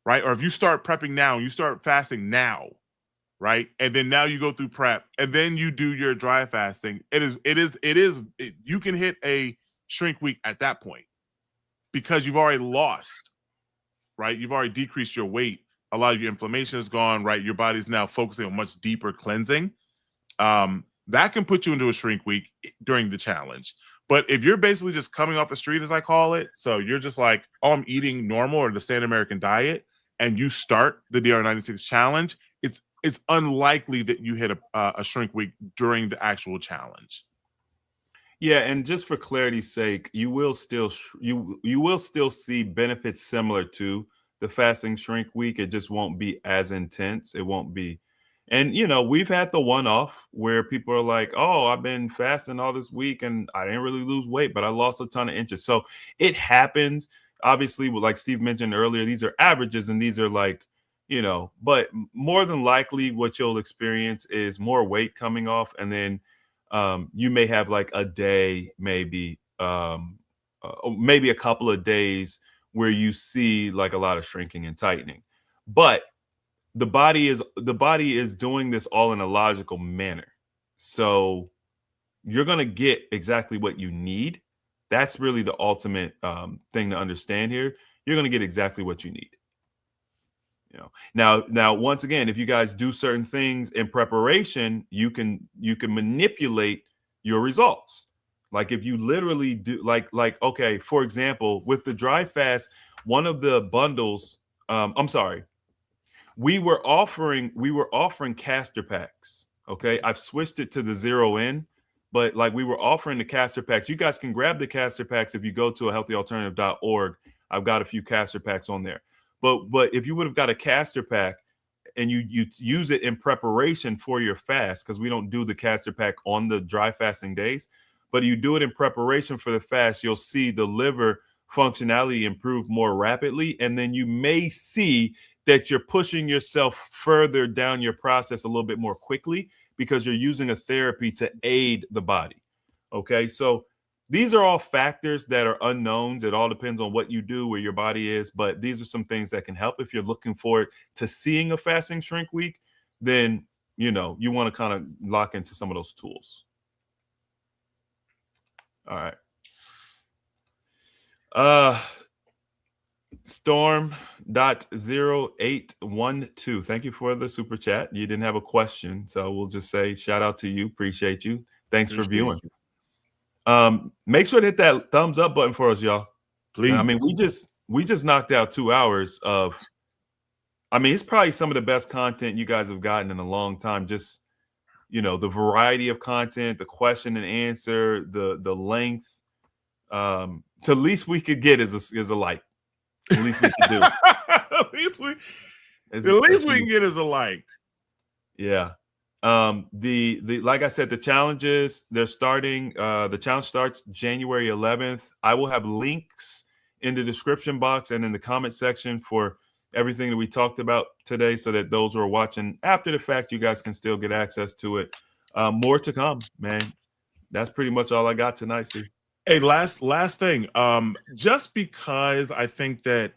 right? Or if you start prepping now, you start fasting now, right? And then now you go through prep and then you do your dry fasting. You can hit a shrink week at that point because you've already lost, right? You've already decreased your weight. A lot of your inflammation is gone, right? Your body's now focusing on much deeper cleansing. That can put you into a shrink week during the challenge. But if you're basically just coming off the street, as I call it, so you're just like, oh, I'm eating normal or the standard American diet, and you start the DR96 challenge, it's unlikely that you hit a shrink week during the actual challenge. Yeah, and just for clarity's sake, you will still you will still see benefits similar to the fasting shrink week. It just won't be as intense. It won't be, and we've had the one-off where people are like, "Oh, I've been fasting all this week and I didn't really lose weight, but I lost a ton of inches." So it happens. Obviously, like Steve mentioned earlier, these are averages and these are like, but more than likely, what you'll experience is more weight coming off, and then you may have like a day, maybe maybe a couple of days where you see like a lot of shrinking and tightening. But the body is doing this all in a logical manner. So you're going to get exactly what you need. That's really the ultimate thing to understand here. You're going to get exactly what you need. Now, once again, if you guys do certain things in preparation, you can manipulate your results. Like if you literally do like okay, for example, with the dry fast, one of the bundles, I'm sorry, we were offering caster packs. Okay, I've switched it to the 0 in, but like we were offering the caster packs. You guys can grab the caster packs if you go to healthyalternative.org. I've got a few caster packs on there. But if you would have got a caster pack and you use it in preparation for your fast, because we don't do the caster pack on the dry fasting days, but you do it in preparation for the fast, you'll see the liver functionality improve more rapidly. And then you may see that you're pushing yourself further down your process a little bit more quickly because you're using a therapy to aid the body. Okay, so these are all factors that are unknowns. It all depends on what you do, where your body is. But these are some things that can help. If you're looking forward to seeing a fasting shrink week, then, you want to kind of lock into some of those tools. All right. Storm.0812. Thank you for the super chat. You didn't have a question, so we'll just say shout out to you. Appreciate you. Thanks for viewing. Make sure to hit that thumbs up button for us, y'all. Please. I mean, we just knocked out 2 hours of, it's probably some of the best content you guys have gotten in a long time. Just, the variety of content, the question and answer, the length. The least we could get is a like. The least we can do. At least we can get is a like. Yeah. The like I said, the challenges, they're starting. The challenge starts January 11th. I will have links in the description box and in the comment section for everything that we talked about today, so that those who are watching after the fact, you guys can still get access to it. More to come, man. That's pretty much all I got tonight, Steve. Hey, last thing. Just because I think that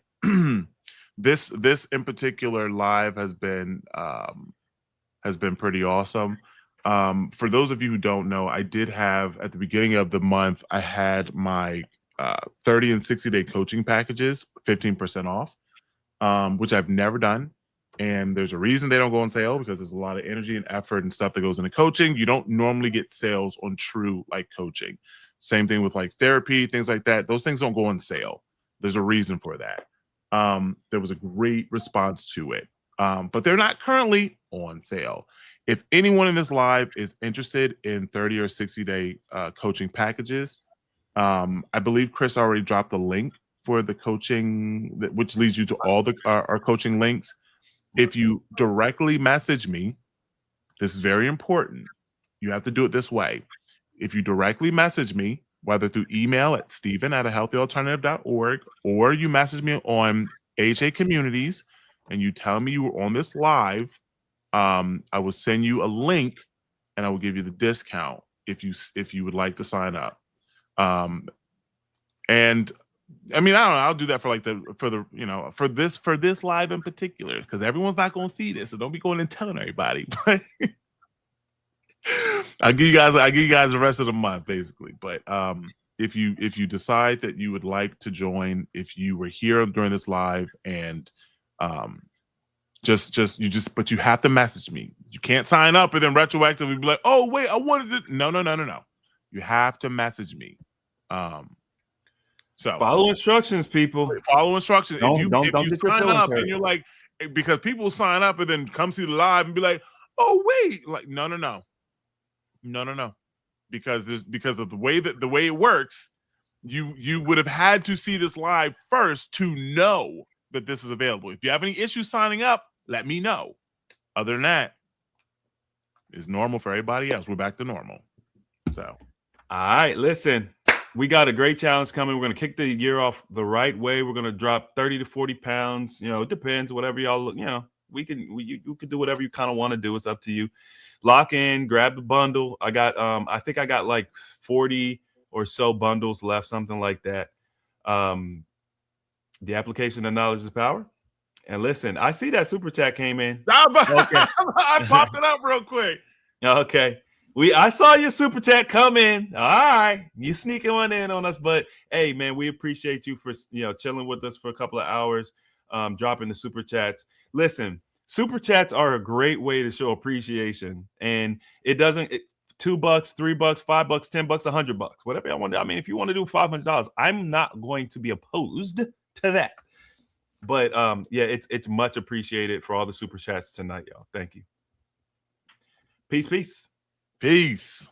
this in particular live has been pretty awesome. For those of you who don't know, I did have at the beginning of the month, I had my 30 and 60-day coaching packages 15% off, which I've never done. And there's a reason they don't go on sale, because there's a lot of energy and effort and stuff that goes into coaching. You don't normally get sales on true like coaching. Same thing with like therapy, things like that. Those things don't go on sale. There's a reason for that. There was a great response to it. But they're not currently on sale. If anyone in this live is interested in 30 or 60-day coaching packages, I believe Chris already dropped the link for the coaching, which leads you to all our coaching links. If you directly message me, this is very important. You have to do it this way. If you directly message me, whether through email at steven@healthyalternative.org, or you message me on AHA Communities, and you tell me you were on this live, I will send you a link and I will give you the discount. if you would like to sign up. And I mean, I don't know. I'll do that for this live in particular, because everyone's not going to see this, so don't be going and telling everybody. But I'll give you guys the rest of the month basically. But if you decide that you would like to join, if you were here during this live and but you have to message me. You can't sign up and then retroactively be like, oh wait, I wanted to. No. You have to message me. So follow instructions, people. Follow instructions. Don't If you get your sign feelings up hurt. and you're like, because people sign up and then come see the live and be like, oh wait, like no. Because of the way it works, you would have had to see this live first to know that this is available. If you have any issues signing up, let me know. Other than that, it's normal for everybody else. We're back to normal. So, all right, listen. We got a great challenge coming. We're going to kick the year off the right way. We're going to drop 30 to 40 pounds. You know, it depends. Whatever y'all look, you know, you can do whatever you kind of want to do. It's up to you. Lock in, grab the bundle. I think I got like 40 or so bundles left, something like that. The application of knowledge is power. And listen, I see that super chat came in. Okay. I popped it up real quick. Okay. I saw your super chat come in. All right, you sneaking one in on us, but hey, man, we appreciate you for chilling with us for a couple of hours, dropping the super chats. Listen, super chats are a great way to show appreciation, and it doesn't. $2, $3, $5, $10, $100, whatever I want to. I mean, if you want to do $500, I'm not going to be opposed to that. But yeah, it's much appreciated for all the super chats tonight, y'all. Thank you. Peace. Peace.